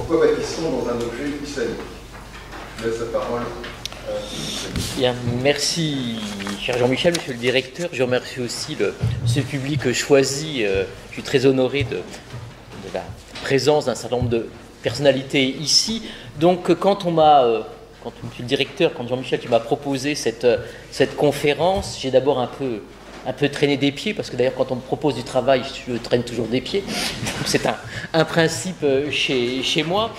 pourquoi bâtit-on dans un objet islamique? Je laisse la parole. Bien, merci, cher Jean-Michel, monsieur le directeur. Je remercie aussi ce public choisi. Je suis très honoré de la présence d'un certain nombre de personnalités ici. Donc, quand monsieur le directeur, quand Jean-Michel, tu m'as proposé cette conférence, j'ai d'abord un peu traîné des pieds, parce que d'ailleurs, quand on me propose du travail, je traîne toujours des pieds. Donc, c'est un principe chez moi.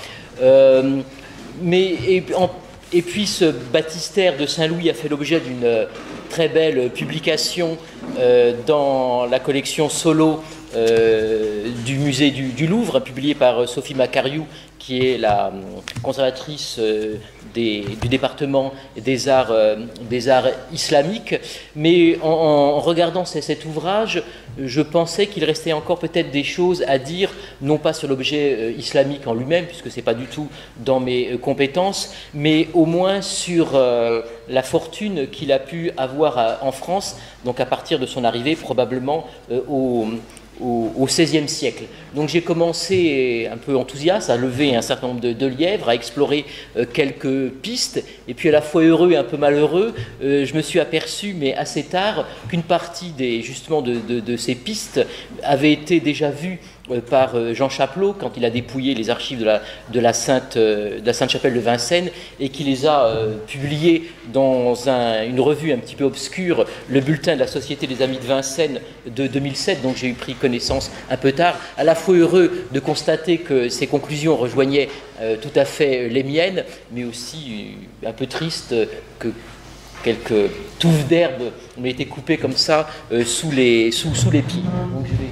Et puis ce baptistère de Saint-Louis a fait l'objet d'une très belle publication dans la collection Solo du musée du Louvre, publiée par Sophie Macariou, qui est la conservatrice du département des arts islamiques. Mais en regardant cet ouvrage, je pensais qu'il restait encore peut-être des choses à dire, non pas sur l'objet islamique en lui-même, puisque ce n'est pas du tout dans mes compétences, mais au moins sur la fortune qu'il a pu avoir en France, donc à partir de son arrivée probablement au XVIe siècle. Donc j'ai commencé un peu enthousiaste à lever un certain nombre de lièvres, à explorer quelques pistes, et puis à la fois heureux et un peu malheureux, je me suis aperçu, mais assez tard, qu'une partie justement de ces pistes avait été déjà vue par Jean Chapelot quand il a dépouillé les archives de la Sainte-Chapelle de Vincennes et qui les a publiées dans une revue un petit peu obscure, le bulletin de la Société des Amis de Vincennes de 2007, donc j'ai eu pris connaissance un peu tard, à la fois heureux de constater que ces conclusions rejoignaient tout à fait les miennes, mais aussi un peu triste que quelques touffes d'herbe m'aient été coupées comme ça sous les pieds. Donc je vais...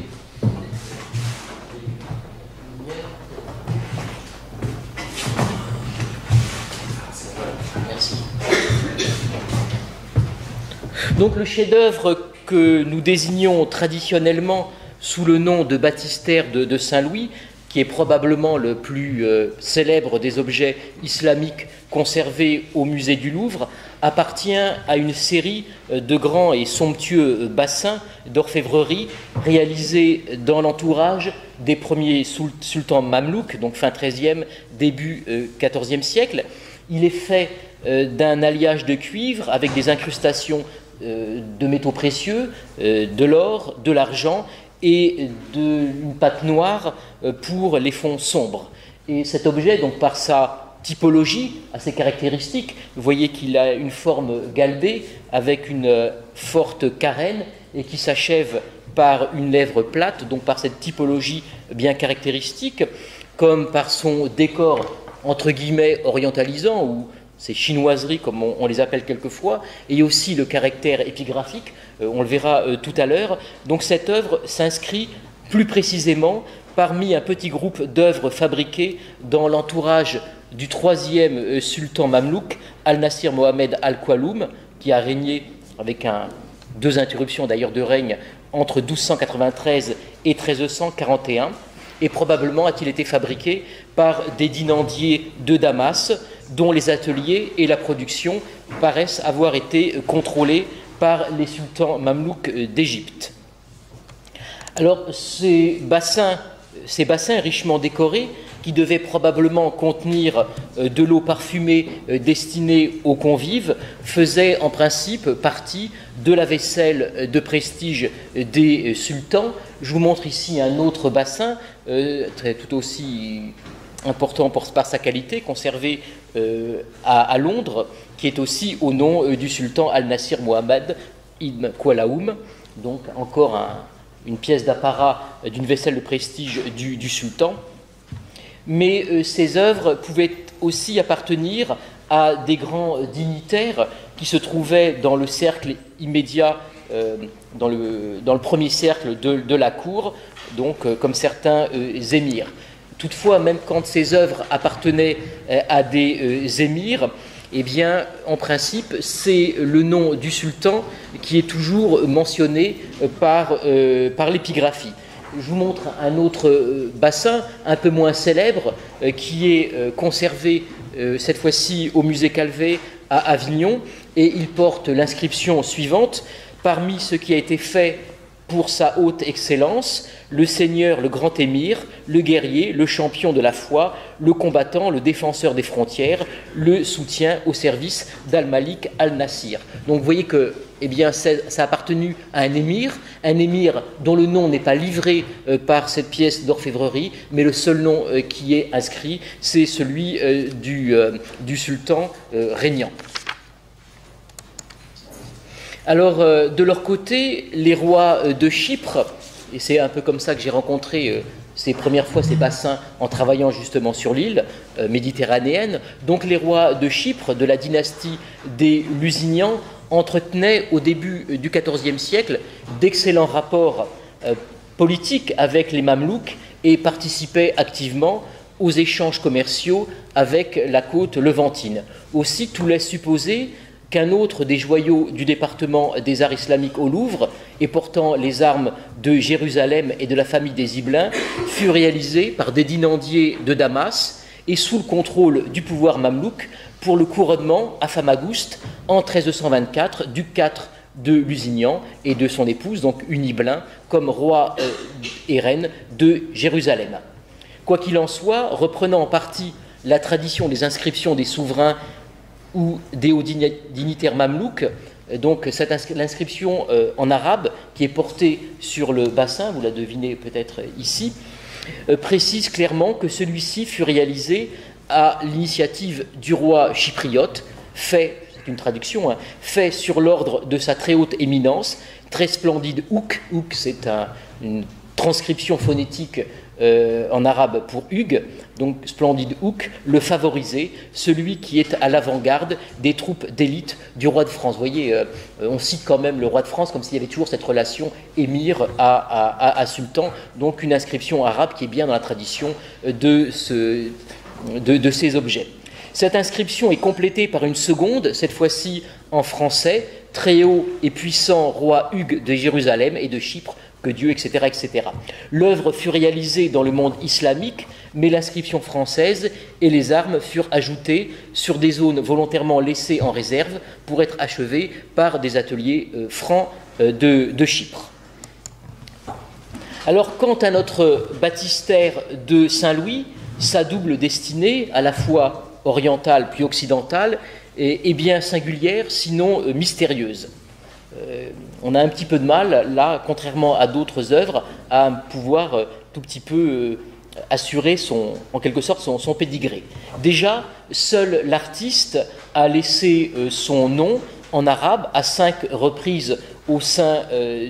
Donc le chef-d'œuvre que nous désignons traditionnellement sous le nom de baptistère de Saint-Louis, qui est probablement le plus célèbre des objets islamiques conservés au musée du Louvre, appartient à une série de grands et somptueux bassins d'orfèvrerie réalisés dans l'entourage des premiers sultans mamelouks, donc fin XIIIe, début XIVe siècle. Il est fait d'un alliage de cuivre avec des incrustations de métaux précieux, de l'or, de l'argent et d'une pâte noire pour les fonds sombres. Et cet objet, donc par sa typologie assez caractéristique, vous voyez qu'il a une forme galbée avec une forte carène et qui s'achève par une lèvre plate, donc par cette typologie bien caractéristique, comme par son décor entre guillemets orientalisant ou ces chinoiseries comme on les appelle quelquefois, et aussi le caractère épigraphique, on le verra tout à l'heure. Donc cette œuvre s'inscrit plus précisément parmi un petit groupe d'œuvres fabriquées dans l'entourage du troisième sultan mamelouk, Al-Nasir Mohamed Al-Qualoum, qui a régné avec deux interruptions d'ailleurs de règne entre 1293 et 1341, et probablement a-t-il été fabriqué par des dinandiers de Damas, dont les ateliers et la production paraissent avoir été contrôlés par les sultans mamelouks d'Égypte. Alors ces bassins richement décorés, qui devaient probablement contenir de l'eau parfumée destinée aux convives, faisaient en principe partie de la vaisselle de prestige des sultans. Je vous montre ici un autre bassin, tout aussi important par sa qualité, conservé à Londres, qui est aussi au nom du sultan Al-Nasir Mohamed Ibn Qualaoum, donc encore une pièce d'apparat d'une vaisselle de prestige du sultan. Mais ces œuvres pouvaient aussi appartenir à des grands dignitaires qui se trouvaient dans le cercle immédiat, dans le premier cercle de la cour, donc comme certains émirs. Toutefois, même quand ces œuvres appartenaient à des émirs, eh bien, en principe, c'est le nom du sultan qui est toujours mentionné par l'épigraphie. Je vous montre un autre bassin, un peu moins célèbre, qui est conservé cette fois-ci au musée Calvet à Avignon, et il porte l'inscription suivante: parmi ce qui a été fait pour sa haute excellence, le seigneur, le grand émir, le guerrier, le champion de la foi, le combattant, le défenseur des frontières, le soutien au service d'Al-Malik al-Nasir. Donc vous voyez que eh bien, ça a appartenu à un émir dont le nom n'est pas livré par cette pièce d'orfèvrerie, mais le seul nom qui est inscrit, c'est celui du sultan régnant. Alors, de leur côté, les rois de Chypre, et c'est un peu comme ça que j'ai rencontré ces premières fois ces bassins en travaillant justement sur l'île méditerranéenne, donc les rois de Chypre, de la dynastie des Lusignan, entretenaient au début du XIVe siècle d'excellents rapports politiques avec les Mamelouks et participaient activement aux échanges commerciaux avec la côte levantine. Aussi, tout laisse supposer qu'un autre des joyaux du département des arts islamiques au Louvre, et portant les armes de Jérusalem et de la famille des Ibelins, fut réalisé par des dynandiers de Damas et sous le contrôle du pouvoir mamelouk pour le couronnement à Famagouste en 1324 du IV de Lusignan et de son épouse, donc une Ibelin, comme roi et reine de Jérusalem. Quoi qu'il en soit, reprenant en partie la tradition des inscriptions des souverains ou des hauts dignitaires mamelouks, donc l'inscription en arabe qui est portée sur le bassin, vous la devinez peut-être ici, précise clairement que celui-ci fut réalisé à l'initiative du roi chypriote, c'est une traduction, fait sur l'ordre de sa très haute éminence, très splendide Ouk, c'est une transcription phonétique en arabe pour Hugues, donc splendide Ouk, le favorisé, celui qui est à l'avant-garde des troupes d'élite du roi de France. Vous voyez, on cite quand même le roi de France comme s'il y avait toujours cette relation émir à sultan, donc une inscription arabe qui est bien dans la tradition de ces objets. Cette inscription est complétée par une seconde, cette fois-ci en français, très haut et puissant roi Hugues de Jérusalem et de Chypre, que Dieu, etc., etc. L'œuvre fut réalisée dans le monde islamique, mais l'inscription française et les armes furent ajoutées sur des zones volontairement laissées en réserve pour être achevées par des ateliers francs de Chypre. Alors, quant à notre baptistère de Saint-Louis, sa double destinée, à la fois orientale puis occidentale, est bien singulière, sinon mystérieuse. On a un petit peu de mal, là, contrairement à d'autres œuvres, à pouvoir tout petit peu assurer en quelque sorte son pédigré. Déjà, seul l'artiste a laissé son nom en arabe à 5 reprises au sein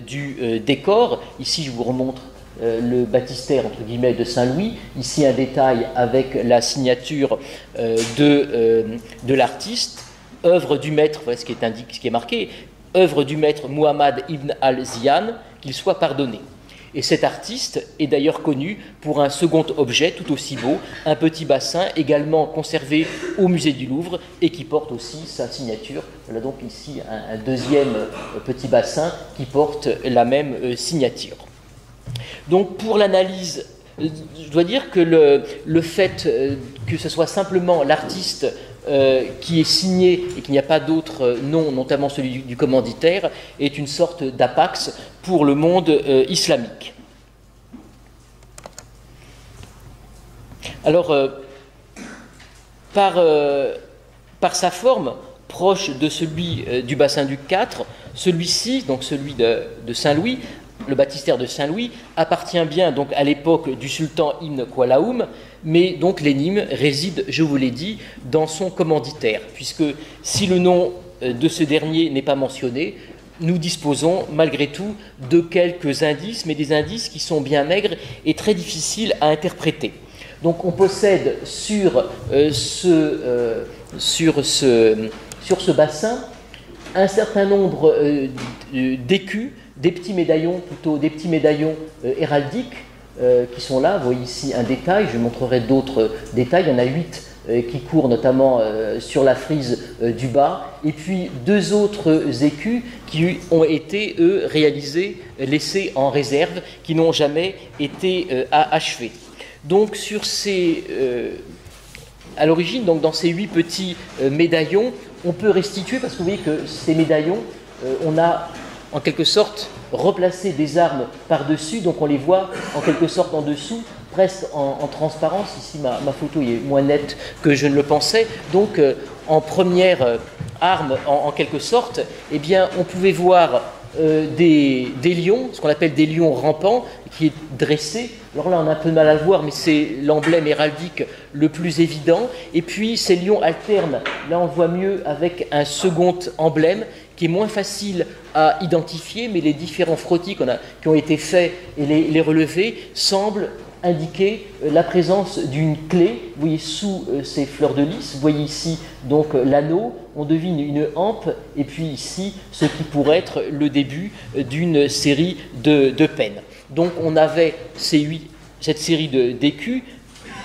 du décor. Ici, je vous remontre le baptistère entre guillemets de Saint-Louis. Ici, un détail avec la signature de l'artiste. Œuvre du maître, voilà ce qui est marqué. Œuvre du maître Muhammad ibn al-Ziyan, qu'il soit pardonné. Et cet artiste est d'ailleurs connu pour un second objet tout aussi beau, un petit bassin également conservé au musée du Louvre et qui porte aussi sa signature. Voilà donc ici un deuxième petit bassin qui porte la même signature. Donc pour l'analyse, je dois dire que le fait que ce soit simplement l'artiste qui est signé et qu'il n'y a pas d'autre nom, notamment celui du commanditaire, est une sorte d'apax pour le monde islamique. Alors, par sa forme, proche de celui du bassin du IV, celui-ci, donc celui de Saint-Louis, le baptistère de Saint-Louis, appartient bien donc à l'époque du sultan Ibn Qalaoum, mais donc l'énigme réside, je vous l'ai dit, dans son commanditaire, puisque si le nom de ce dernier n'est pas mentionné, nous disposons malgré tout de quelques indices, mais des indices qui sont bien maigres et très difficiles à interpréter. Donc on possède sur ce bassin un certain nombre d'écus, des petits médaillons héraldiques qui sont là. Vous voyez ici un détail, je montrerai d'autres détails. Il y en a 8 qui courent notamment sur la frise du bas, et puis 2 autres écus qui ont été, eux, réalisés, laissés en réserve, qui n'ont jamais été achevés. Donc sur à l'origine, donc dans ces 8 petits médaillons, on peut restituer, parce que vous voyez que ces médaillons, on a en quelque sorte replacer des armes par-dessus, donc on les voit en quelque sorte en dessous, presque en transparence. Ici ma photo est moins nette que je ne le pensais. Donc en première arme en quelque sorte, eh bien on pouvait voir des lions, ce qu'on appelle des lions rampants, qui est dressé. Alors là, on a un peu de mal à le voir, mais c'est l'emblème héraldique le plus évident. Et puis, ces lions alternent, là on voit mieux, avec un second emblème qui est moins facile à identifier, mais les différents frottis qui ont été faits et les relevés semblent indiquer la présence d'une clé. Vous voyez sous ces fleurs de lys, vous voyez ici donc l'anneau, on devine une hampe, et puis ici ce qui pourrait être le début d'une série de pennes. Donc on avait cette série d'écus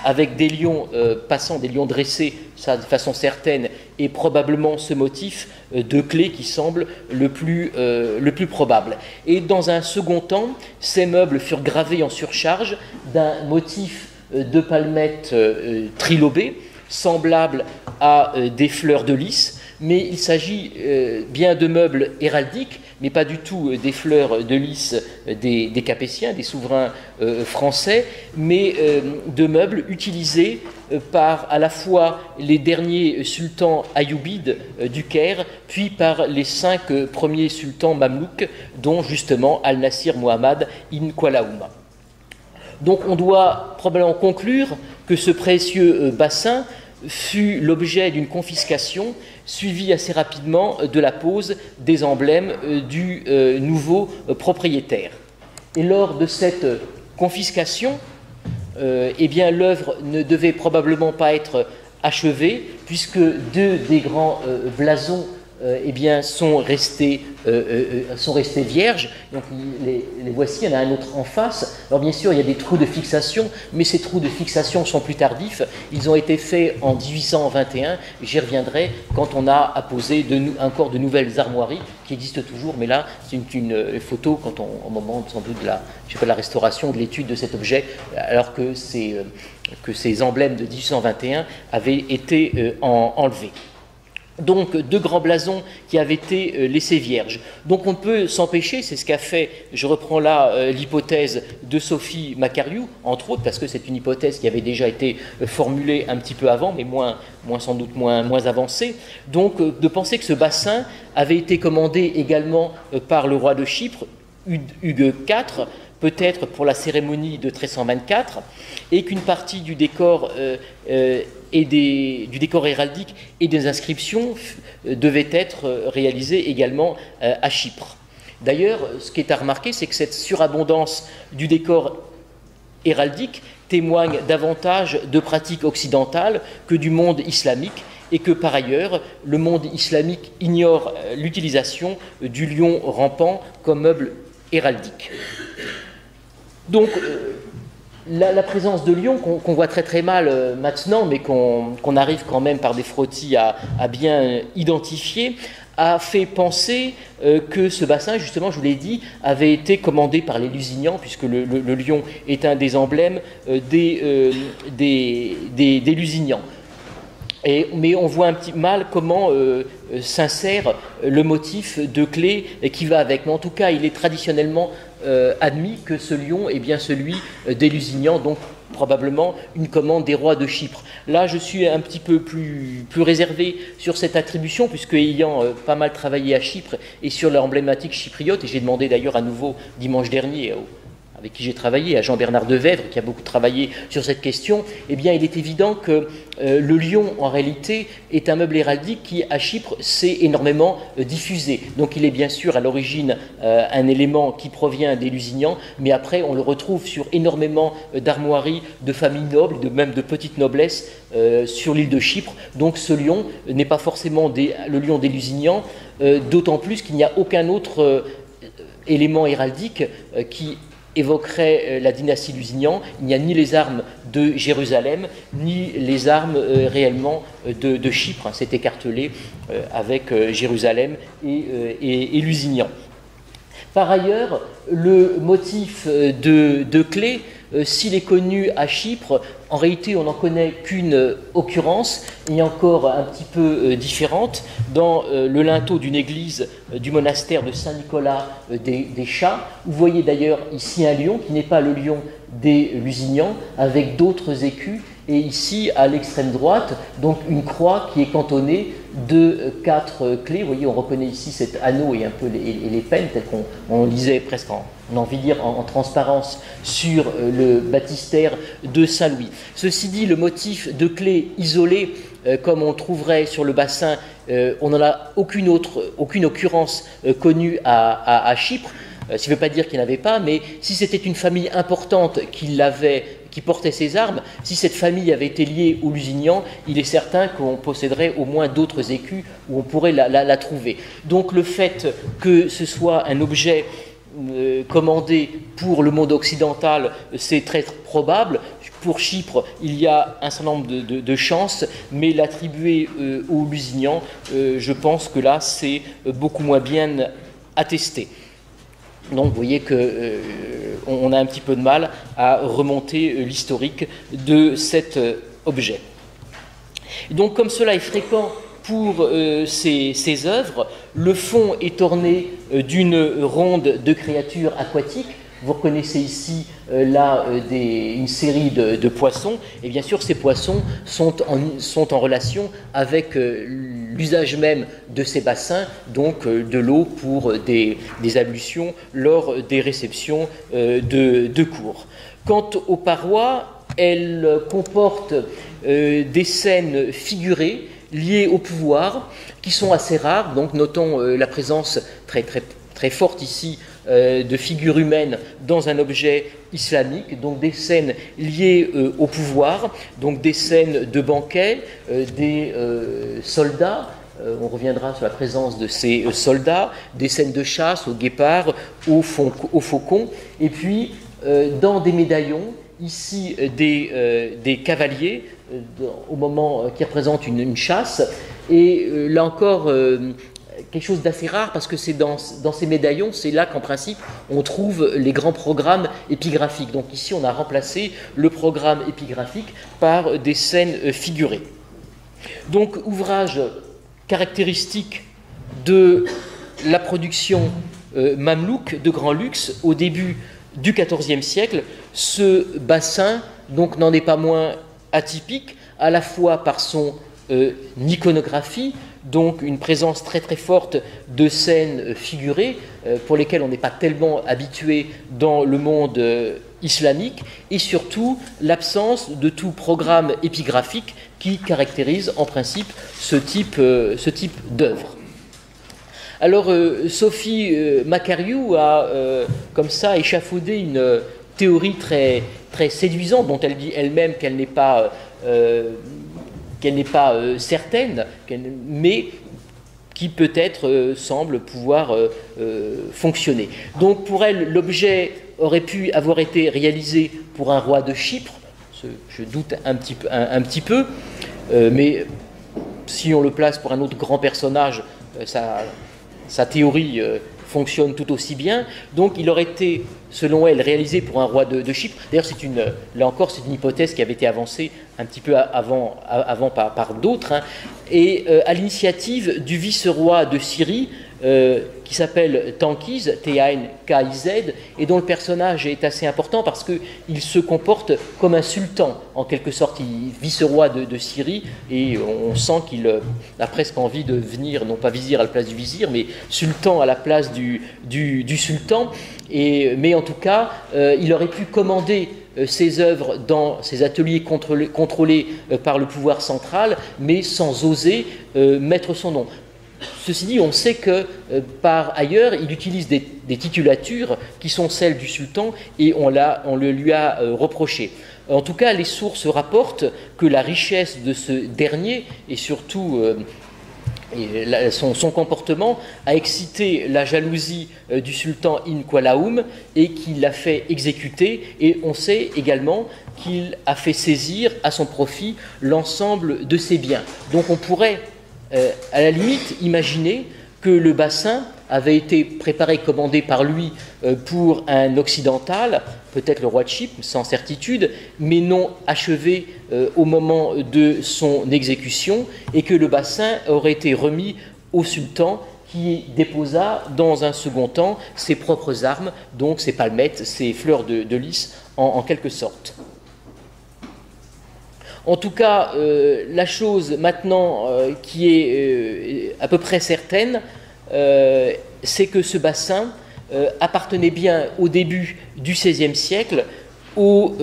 avec des lions passants, des lions dressés, ça de façon certaine, et probablement ce motif de clé qui semble le plus probable. Et dans un second temps, ces meubles furent gravés en surcharge d'un motif de palmettes trilobées, semblable à des fleurs de lys, mais il s'agit bien de meubles héraldiques, mais pas du tout des fleurs de lys des Capétiens, des souverains français, mais de meubles utilisés par à la fois les derniers sultans ayyoubides du Caire, puis par les 5 premiers sultans mamelouks, dont justement Al-Nasir Muhammad ibn Qualaouma. Donc on doit probablement conclure que ce précieux bassin fut l'objet d'une confiscation suivie assez rapidement de la pose des emblèmes du nouveau propriétaire. Et lors de cette confiscation, eh bien, l'œuvre ne devait probablement pas être achevée, puisque 2 des grands blasons eh bien, sont restés vierges. Donc les voici, il y en a un autre en face. Alors bien sûr, il y a des trous de fixation, mais ces trous de fixation sont plus tardifs. Ils ont été faits en 1821. J'y reviendrai quand on a apposé encore de nouvelles armoiries qui existent toujours. Mais là, c'est une photo au moment sans doute de la restauration, de l'étude de cet objet, alors que ces emblèmes de 1821 avaient été enlevés. Donc 2 grands blasons qui avaient été laissés vierges. Donc on peut s'empêcher, c'est ce qu'a fait, je reprends là l'hypothèse de Sophie Macariou, entre autres, parce que c'est une hypothèse qui avait déjà été formulée un petit peu avant, mais sans doute moins avancée. Donc de penser que ce bassin avait été commandé également par le roi de Chypre, Hugues IV, peut-être pour la cérémonie de 1324, et qu'une partie du décor du décor héraldique et des inscriptions devait être réalisée également à Chypre. D'ailleurs, ce qui est à remarquer, c'est que cette surabondance du décor héraldique témoigne davantage de pratiques occidentales que du monde islamique, et que par ailleurs, le monde islamique ignore l'utilisation du lion rampant comme meuble héraldique. Donc, la présence de lions, qu'on voit très très mal maintenant, mais qu'on arrive quand même par des frottis à bien identifier, a fait penser que ce bassin, justement, je vous l'ai dit, avait été commandé par les Lusignans, puisque le lion est un des emblèmes des Lusignans. Mais on voit un petit mal comment s'insère le motif de clé qui va avec. Mais en tout cas, il est traditionnellement admis que ce lion est bien celui des Lusignans, donc probablement une commande des rois de Chypre. Là, je suis un petit peu plus réservé sur cette attribution, puisque ayant pas mal travaillé à Chypre et sur l'emblématique chypriote, et j'ai demandé d'ailleurs à nouveau dimanche dernier avec qui j'ai travaillé, à Jean-Bernard Devèvre, qui a beaucoup travaillé sur cette question, eh bien, il est évident que le lion, en réalité, est un meuble héraldique qui, à Chypre, s'est énormément diffusé. Donc, il est bien sûr à l'origine un élément qui provient des Lusignans, mais après, on le retrouve sur énormément d'armoiries de familles nobles, même de petite noblesse, sur l'île de Chypre. Donc, ce lion n'est pas forcément le lion des Lusignans, d'autant plus qu'il n'y a aucun autre élément héraldique qui évoquerait la dynastie Lusignan. Il n'y a ni les armes de Jérusalem, ni les armes réellement de Chypre. C'est écartelé avec Jérusalem et Lusignan. Par ailleurs, le motif de clé s'il est connu à Chypre, en réalité, on n'en connaît qu'une occurrence, et encore un petit peu différente, dans le linteau d'une église du monastère de Saint-Nicolas des Chats. Vous voyez d'ailleurs ici un lion qui n'est pas le lion des Lusignans, avec d'autres écus, et ici, à l'extrême droite, donc une croix qui est cantonnée de 4 clés. Vous voyez, on reconnaît ici cet anneau et un peu les pennes, tel qu'on lisait presque, on a envie de dire, en transparence sur le baptistère de Saint-Louis. Ceci dit, le motif de clés isolées, comme on trouverait sur le bassin, on n'en a aucune occurrence connue à Chypre. Ce qui ne veut pas dire qu'il n'y en avait pas, mais si c'était une famille importante qui portait ces armes, si cette famille avait été liée aux Lusignans, il est certain qu'on posséderait au moins d'autres écus où on pourrait la trouver. Donc le fait que ce soit un objet commandé pour le monde occidental, c'est très probable. Pour Chypre, il y a un certain nombre de chances, mais l'attribuer aux Lusignans, je pense que là, c'est beaucoup moins bien attesté. Donc vous voyez qu'on a un petit peu de mal à remonter l'historique de cet objet. Donc comme cela est fréquent pour ces œuvres, le fond est orné d'une ronde de créatures aquatiques. Vous reconnaissez ici une série de poissons, et bien sûr ces poissons sont en relation avec l'usage même de ces bassins, donc de l'eau pour des ablutions lors des réceptions de cours. Quant aux parois, elles comportent des scènes figurées liées au pouvoir, qui sont assez rares, donc notons la présence très forte ici de figures humaines dans un objet islamique, donc des scènes liées au pouvoir, donc des scènes de banquets, des soldats, on reviendra sur la présence de ces soldats, des scènes de chasse aux guépards, aux faucons, et puis dans des médaillons, ici des cavaliers, au moment qui représentent une chasse, et là encore quelque chose d'assez rare, parce que c'est dans ces médaillons, c'est là qu'en principe on trouve les grands programmes épigraphiques. Donc ici on a remplacé le programme épigraphique par des scènes figurées. Donc ouvrage caractéristique de la production mamelouk de grand luxe au début du XIVe siècle. Ce bassin donc n'en est pas moins atypique, à la fois par son iconographie, donc une présence très forte de scènes figurées pour lesquelles on n'est pas tellement habitué dans le monde islamique, et surtout l'absence de tout programme épigraphique qui caractérise en principe ce type d'œuvre. Alors Sophie Macariou a comme ça échafaudé une théorie très séduisante, dont elle dit elle-même qu'elle n'est pas certaine, mais qui peut-être semble pouvoir fonctionner. Donc pour elle, l'objet aurait pu avoir été réalisé pour un roi de Chypre, je doute un petit peu, mais si on le place pour un autre grand personnage, sa théorie fonctionne tout aussi bien. Donc il aurait été, selon elle, réalisé pour un roi de Chypre. D'ailleurs, là encore, c'est une hypothèse qui avait été avancée un petit peu avant par d'autres, hein, et à l'initiative du vice-roi de Syrie, qui s'appelle Tankiz, T-A-N-K-I-Z, et dont le personnage est assez important parce qu'il se comporte comme un sultan, en quelque sorte. Il est vice-roi de Syrie, et on sent qu'il a presque envie de venir, non pas vizir à la place du vizir, mais sultan à la place du sultan. Mais en tout cas, il aurait pu commander ses œuvres dans ses ateliers contrôlés par le pouvoir central, mais sans oser mettre son nom. Ceci dit, on sait que par ailleurs, il utilise des titulatures qui sont celles du sultan, et on le lui a reproché. En tout cas, les sources rapportent que la richesse de ce dernier, et surtout son comportement, a excité la jalousie du sultan Ibn Qalaoum, et qu'il l'a fait exécuter. Et on sait également qu'il a fait saisir à son profit l'ensemble de ses biens. Donc on pourrait à la limite imaginer que le bassin avait été préparé, commandé par lui pour un occidental, peut-être le roi de Chypre, sans certitude, mais non achevé au moment de son exécution, et que le bassin aurait été remis au sultan, qui déposa dans un second temps ses propres armes, donc ses palmettes, ses fleurs de lys, en quelque sorte. En tout cas, la chose maintenant qui est à peu près certaine, c'est que ce bassin appartenait bien au début du XVIe siècle aux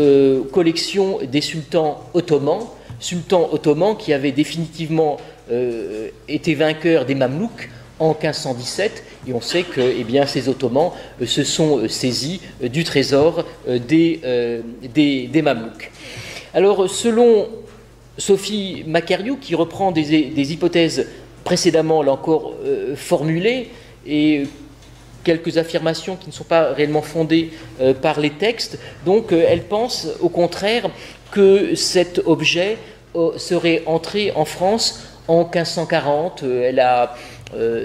collections des sultans ottomans qui avaient définitivement été vainqueurs des Mamelouks en 1517, et on sait que eh bien, ces Ottomans se sont saisis du trésor des Mamelouks. Alors, selon Sophie Macariou, qui reprend des hypothèses précédemment, là encore, formulées, et quelques affirmations qui ne sont pas réellement fondées par les textes, donc elle pense au contraire que cet objet serait entré en France en 1540. Elle a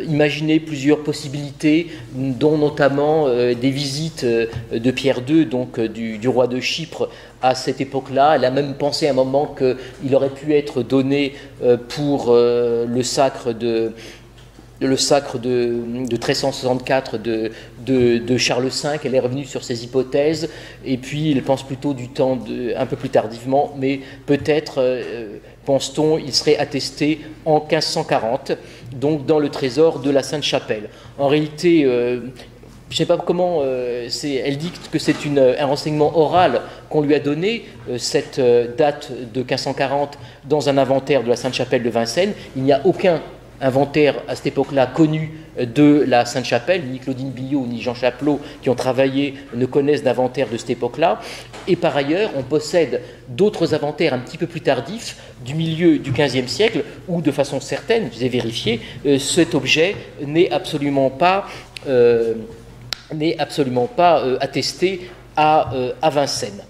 imaginé plusieurs possibilités, dont notamment des visites de Pierre II, donc du roi de Chypre, à cette époque-là. Elle a même pensé à un moment qu'il aurait pu être donné pour le sacre de 1364 de Charles V. Elle est revenue sur ces hypothèses, et puis elle pense plutôt du temps un peu plus tardivement, mais peut-être, pense-t-on, il serait attesté en 1540, donc dans le trésor de la Sainte-Chapelle. En réalité, je ne sais pas comment, elle dit que c'est un renseignement oral qu'on lui a donné, cette date de 1540, dans un inventaire de la Sainte-Chapelle de Vincennes. Il n'y a aucun inventaire à cette époque-là connu de la Sainte-Chapelle, ni Claudine Billot ni Jean Chapelot qui ont travaillé ne connaissent d'inventaire de cette époque-là. Et par ailleurs, on possède d'autres inventaires un petit peu plus tardifs du milieu du XVe siècle où, de façon certaine, je les ai vérifiés, cet objet n'est absolument pas attesté à Vincennes.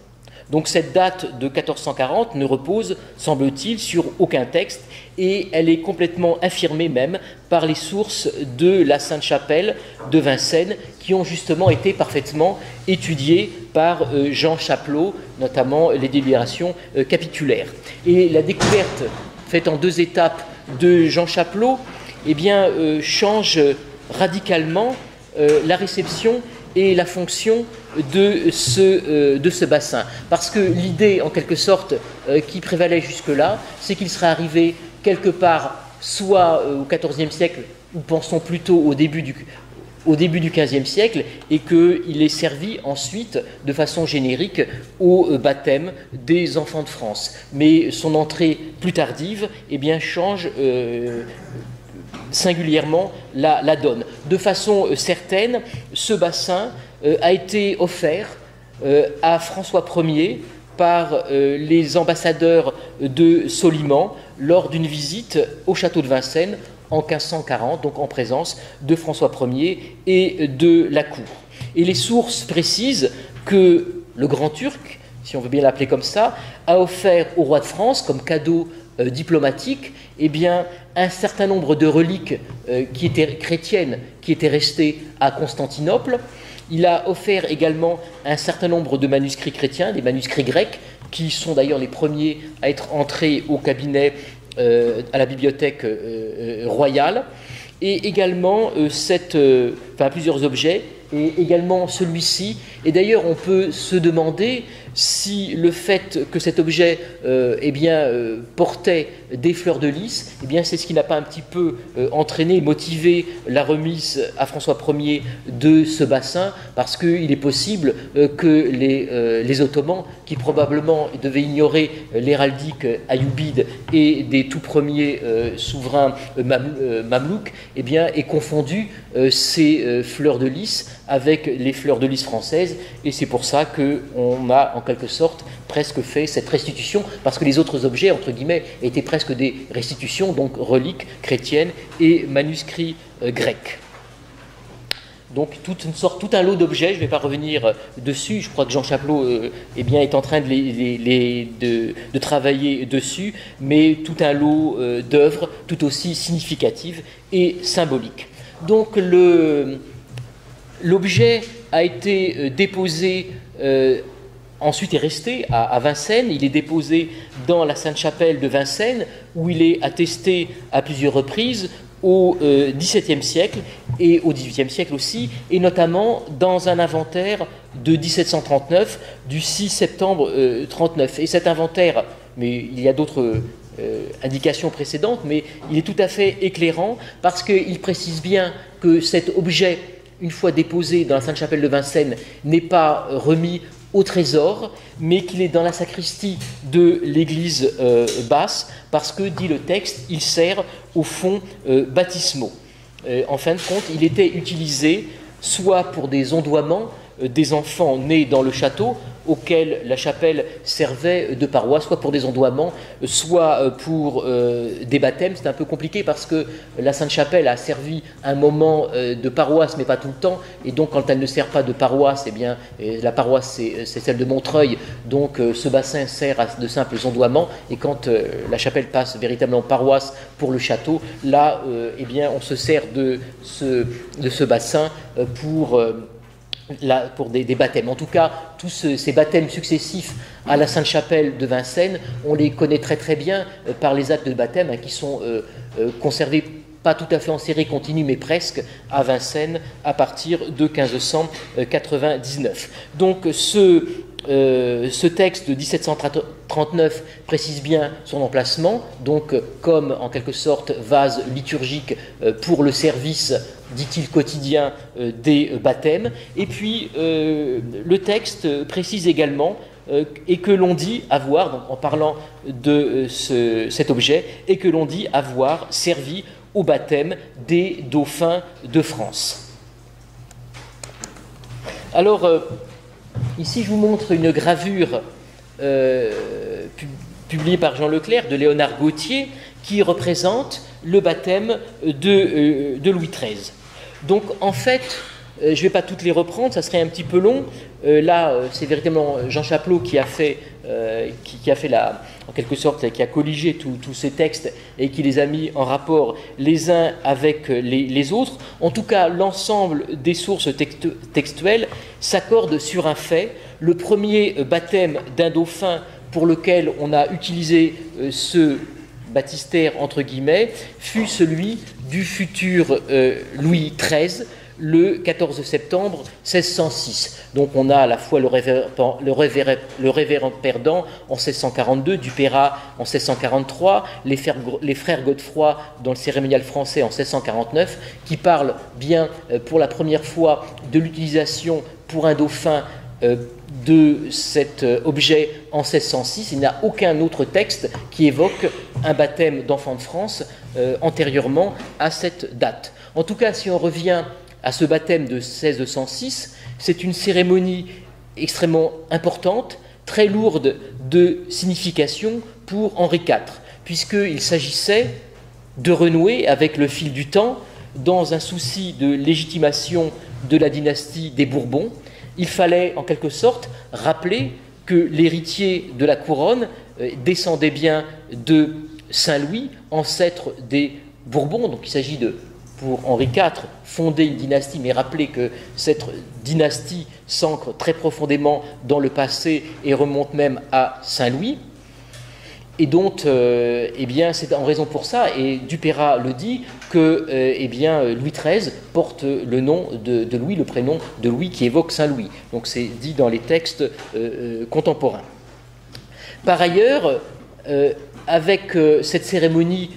Donc cette date de 1440 ne repose, semble-t-il, sur aucun texte, et elle est complètement infirmée même par les sources de la Sainte-Chapelle de Vincennes, qui ont justement été parfaitement étudiées par Jean Chapelot, notamment les délibérations capitulaires. Et la découverte faite en 2 étapes de Jean Chapelot eh bien, change radicalement la réception et la fonction de ce bassin. Parce que l'idée, en quelque sorte, qui prévalait jusque-là, c'est qu'il serait arrivé quelque part, soit au XIVe siècle, ou pensons plutôt au début du XVe siècle, et qu'il est servi ensuite, de façon générique, au baptême des enfants de France. Mais son entrée plus tardive eh bien, change singulièrement la donne. De façon certaine, ce bassin a été offert à François Ier par les ambassadeurs de Soliman lors d'une visite au château de Vincennes en 1540, donc en présence de François Ier et de la cour. Et les sources précisent que le Grand Turc, si on veut bien l'appeler comme ça, a offert au roi de France comme cadeau diplomatique eh bien, un certain nombre de reliques qui étaient chrétiennes, qui étaient restées à Constantinople. Il a offert également un certain nombre de manuscrits chrétiens, des manuscrits grecs, qui sont d'ailleurs les premiers à être entrés au cabinet, à la bibliothèque royale, et également plusieurs objets, et également celui-ci. Et d'ailleurs, on peut se demander si le fait que cet objet portait des fleurs de lys, eh bien, c'est ce qui n'a pas un petit peu entraîné, motivé la remise à François Ier de ce bassin, parce qu'il est possible que les Ottomans, qui probablement devaient ignorer l'héraldique ayoubide et des tout premiers souverains mamelouks, eh bien, aient confondu ces fleurs de lys avec les fleurs de lys françaises, et c'est pour ça qu'on a en quelque sorte presque fait cette restitution, parce que les autres objets, entre guillemets, étaient presque des restitutions, donc reliques chrétiennes et manuscrits grecs. Donc tout un lot d'objets, je ne vais pas revenir dessus, je crois que Jean Chapelot est en train de travailler dessus, mais tout un lot d'œuvres tout aussi significatives et symboliques. Donc l'objet a été déposé, ensuite est resté à Vincennes. Il est déposé dans la Sainte-Chapelle de Vincennes, où il est attesté à plusieurs reprises au XVIIe siècle et au XVIIIe siècle aussi, et notamment dans un inventaire de 1739, du 6 septembre 39. Et cet inventaire, mais il y a d'autres indications précédentes, mais il est tout à fait éclairant parce qu'il précise bien que cet objet, une fois déposé dans la Sainte-Chapelle de Vincennes, n'est pas remis au trésor, mais qu'il est dans la sacristie de l'église basse, parce que, dit le texte, il sert aux fonds baptismaux. En fin de compte, il était utilisé soit pour des ondoiements des enfants nés dans le château, auxquels la chapelle servait de paroisse, soit pour des ondoiements, soit pour des baptêmes. C'est un peu compliqué parce que la Sainte-Chapelle a servi un moment de paroisse, mais pas tout le temps, et donc quand elle ne sert pas de paroisse, eh bien, la paroisse c'est celle de Montreuil, donc ce bassin sert à de simples ondoiements, et quand la chapelle passe véritablement paroisse pour le château, là, eh bien, on se sert de ce bassin pour des baptêmes. En tout cas, tous ces baptêmes successifs à la Sainte-Chapelle de Vincennes, on les connaît très très bien par les actes de baptême qui sont conservés, pas tout à fait en série continue, mais presque, à Vincennes à partir de 1599. Donc ce texte de 1739 précise bien son emplacement, donc comme en quelque sorte vase liturgique pour le service, dit-il, quotidien des baptêmes. Et puis le texte précise également et que l'on dit avoir, donc en parlant de cet objet, et que l'on dit avoir servi au baptême des dauphins de France. Alors, ici je vous montre une gravure publiée par Jean Leclerc de Léonard Gautier qui représente le baptême de Louis XIII. Donc en fait, je ne vais pas toutes les reprendre, ça serait un petit peu long. Là, c'est véritablement Jean Chapelot qui a fait en quelque sorte, qui a colligé tous ces textes et qui les a mis en rapport les uns avec les autres. En tout cas, l'ensemble des sources textuelles s'accordent sur un fait. Le premier baptême d'un dauphin pour lequel on a utilisé ce baptistère, entre guillemets, fut celui du futur Louis XIII, le 14 septembre 1606. Donc on a à la fois le révérend perdant en 1642, Dupérat en 1643, les frères Godefroy dans le cérémonial français en 1649, qui parlent bien pour la première fois de l'utilisation pour un dauphin de cet objet en 1606. Il n'y a aucun autre texte qui évoque un baptême d'enfant de France antérieurement à cette date. En tout cas, si on revient à ce baptême de 1606, c'est une cérémonie extrêmement importante, très lourde de signification pour Henri IV, puisqu'il s'agissait de renouer avec le fil du temps dans un souci de légitimation de la dynastie des Bourbons. Il fallait en quelque sorte rappeler que l'héritier de la couronne descendait bien de Saint-Louis, ancêtre des Bourbons. Donc il s'agit de, pour Henri IV, fonder une dynastie, mais rappeler que cette dynastie s'ancre très profondément dans le passé et remonte même à Saint-Louis. Et donc, eh bien, c'est en raison pour ça, et Dupérat le dit, que eh bien, Louis XIII porte le nom de Louis, le prénom de Louis qui évoque Saint-Louis. Donc c'est dit dans les textes contemporains. Par ailleurs, avec cette cérémonie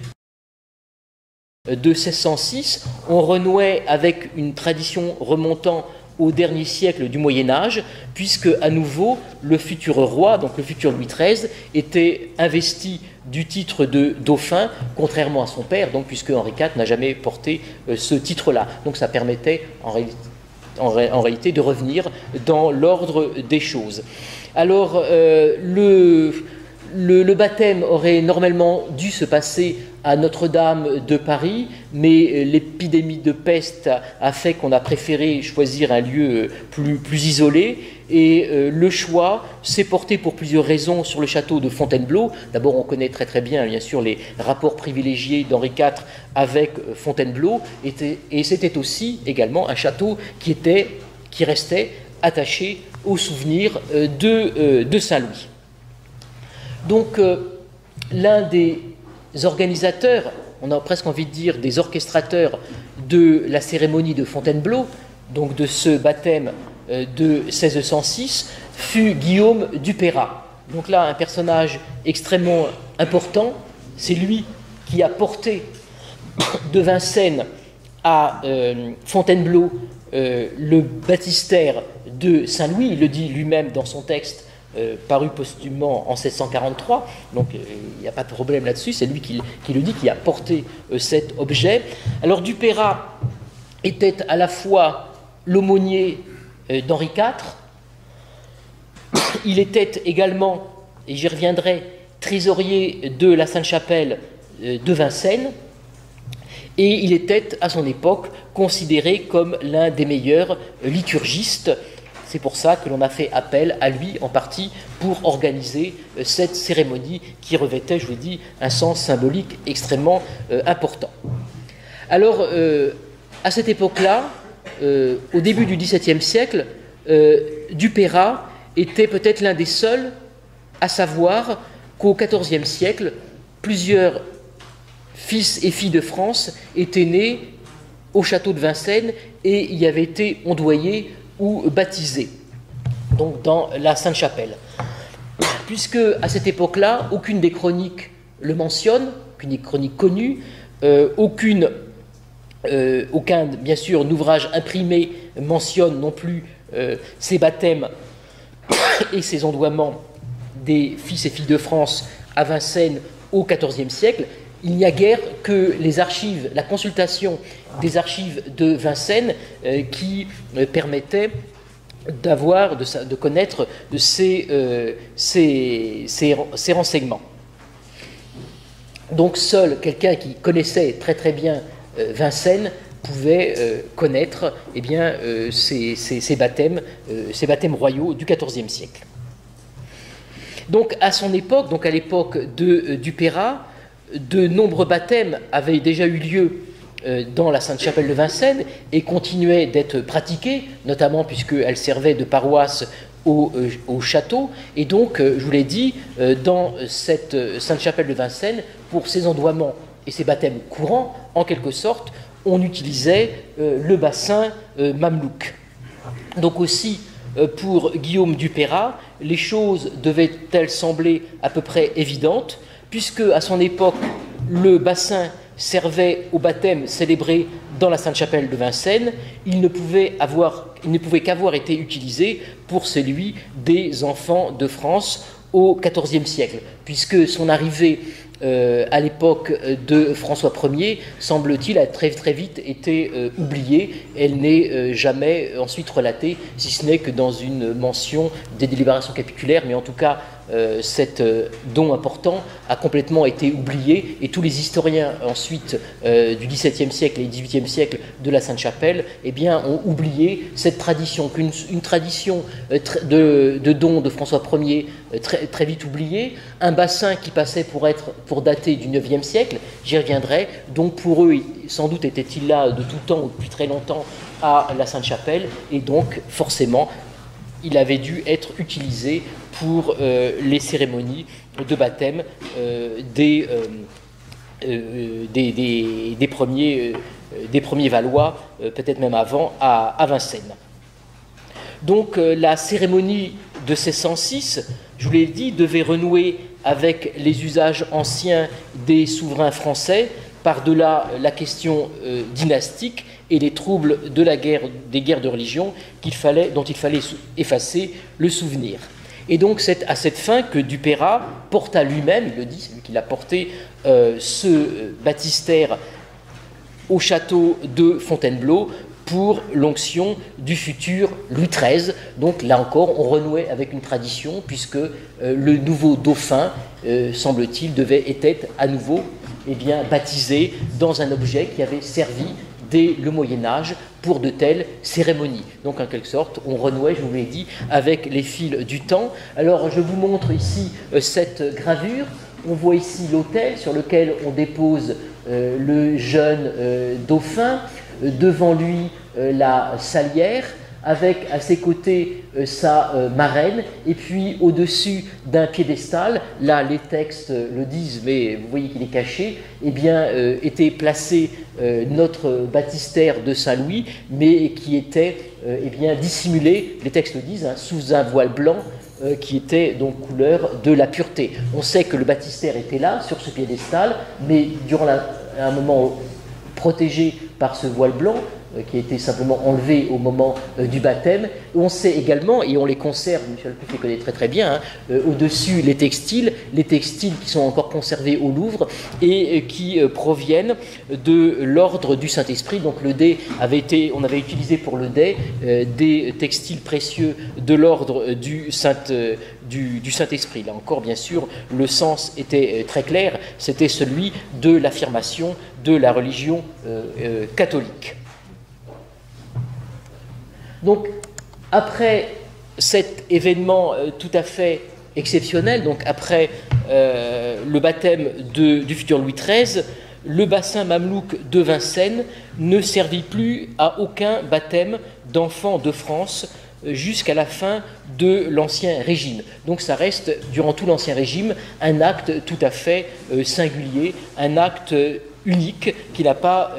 de 1606, on renouait avec une tradition remontant au dernier siècle du Moyen-Âge, puisque à nouveau le futur roi, donc le futur Louis XIII, était investi du titre de dauphin, contrairement à son père, donc puisque Henri IV n'a jamais porté ce titre-là. Donc ça permettait en réalité de revenir dans l'ordre des choses. Alors le baptême aurait normalement dû se passer à Notre-Dame de Paris, mais l'épidémie de peste a fait qu'on a préféré choisir un lieu plus isolé, Et le choix s'est porté pour plusieurs raisons sur le château de Fontainebleau. D'abord, on connaît très bien sûr, les rapports privilégiés d'Henri IV avec Fontainebleau, et c'était aussi également un château qui restait attaché au souvenir de Saint-Louis. Donc, l'un des organisateurs, on a presque envie de dire des orchestrateurs de la cérémonie de Fontainebleau, donc de ce baptême de 1606, fut Guillaume du Perrat. Donc là, un personnage extrêmement important, c'est lui qui a porté de Vincennes à Fontainebleau le baptistère de Saint-Louis. Il le dit lui-même dans son texte paru posthumement en 1743, donc il n'y a pas de problème là-dessus, c'est lui qui le dit, qui a porté cet objet. Alors du Perrat était à la fois l'aumônier d'Henri IV, il était également, et j'y reviendrai, trésorier de la Sainte-Chapelle de Vincennes, et il était à son époque considéré comme l'un des meilleurs liturgistes. C'est pour ça que l'on a fait appel à lui en partie pour organiser cette cérémonie qui revêtait, je vous dis, un sens symbolique extrêmement important. Alors, à cette époque-là, au début du XVIIe siècle, du Perrat était peut-être l'un des seuls à savoir qu'au XIVe siècle, plusieurs fils et filles de France étaient nés au château de Vincennes et y avaient été ondoyés ou baptisés, donc dans la Sainte-Chapelle. Puisque à cette époque-là, aucune des chroniques le mentionne, aucune des chroniques connues, aucun, bien sûr, ouvrage imprimé mentionne non plus ces baptêmes et ces ondoiements des fils et filles de France à Vincennes au XIVe siècle. Il n'y a guère que les archives, la consultation des archives de Vincennes qui permettait de connaître ces renseignements. Donc seul quelqu'un qui connaissait très bien Vincennes pouvait connaître ces baptêmes royaux du XIVe siècle. Donc à son époque, donc à l'époque du Perrat, de nombreux baptêmes avaient déjà eu lieu dans la Sainte-Chapelle de Vincennes et continuaient d'être pratiqués, notamment puisqu'elle servait de paroisse au château. Et donc, je vous l'ai dit, dans cette Sainte-Chapelle de Vincennes, pour ces ondoiements et ces baptêmes courants, en quelque sorte, on utilisait le bassin mamelouk. Donc aussi, pour Guillaume du Perrat, les choses devaient-elles sembler à peu près évidentes, puisque à son époque, le bassin servait au baptême célébré dans la Sainte-Chapelle de Vincennes, il ne pouvait qu'avoir été utilisé pour celui des enfants de France au XIVe siècle, puisque son arrivée à l'époque de François Ier, semble-t-il, a très vite été oubliée. Elle n'est jamais ensuite relatée, si ce n'est que dans une mention des délibérations capitulaires, mais en tout cas, cet don important a complètement été oublié et tous les historiens ensuite du XVIIe siècle et XVIIIe siècle de la Sainte-Chapelle ont oublié cette tradition, une tradition de don de François Ier très vite oubliée, un bassin qui passait pour dater du IXe siècle, j'y reviendrai, donc pour eux, sans doute était-il là de tout temps ou depuis très longtemps à la Sainte-Chapelle et donc forcément il avait dû être utilisé pour les cérémonies de baptême des premiers Valois, peut-être même avant, à Vincennes. Donc la cérémonie de 1606, je vous l'ai dit, devait renouer avec les usages anciens des souverains français, par-delà la question dynastique et les troubles des guerres de religion dont il fallait effacer le souvenir. Et donc c'est à cette fin que du Perrat porta lui-même, il le dit, c'est lui qui l'a porté, ce baptistère au château de Fontainebleau pour l'onction du futur Louis XIII. Donc là encore, on renouait avec une tradition puisque le nouveau dauphin, semble-t-il, était à nouveau baptisé dans un objet qui avait servi dès le Moyen-Âge pour de telles cérémonies. Donc en quelque sorte, on renouait, je vous l'ai dit, avec les fils du temps. Alors je vous montre ici cette gravure. On voit ici l'autel sur lequel on dépose le jeune dauphin, devant lui la salière, avec à ses côtés sa marraine, et puis au-dessus d'un piédestal, là les textes le disent, mais vous voyez qu'il est caché, eh bien était placé notre baptistère de Saint-Louis, mais qui était eh bien dissimulé, les textes le disent, hein, sous un voile blanc, qui était donc couleur de la pureté. On sait que le baptistère était là, sur ce piédestal, mais durant un moment protégé par ce voile blanc, qui a été simplement enlevé au moment du baptême. On sait également, et on les conserve, Michel Puff les connaît très très bien, hein, au-dessus les textiles qui sont encore conservés au Louvre et qui proviennent de l'ordre du Saint-Esprit. Donc le dais on avait utilisé pour le dais des textiles précieux de l'ordre du Saint-Esprit. Là encore, bien sûr, le sens était très clair, c'était celui de l'affirmation de la religion catholique. Donc, après cet événement tout à fait exceptionnel, donc après le baptême du futur Louis XIII, le bassin mamelouk de Vincennes ne servit plus à aucun baptême d'enfants de France jusqu'à la fin de l'Ancien Régime. Donc ça reste, durant tout l'Ancien Régime, un acte tout à fait singulier, un acte unique qui n'a pas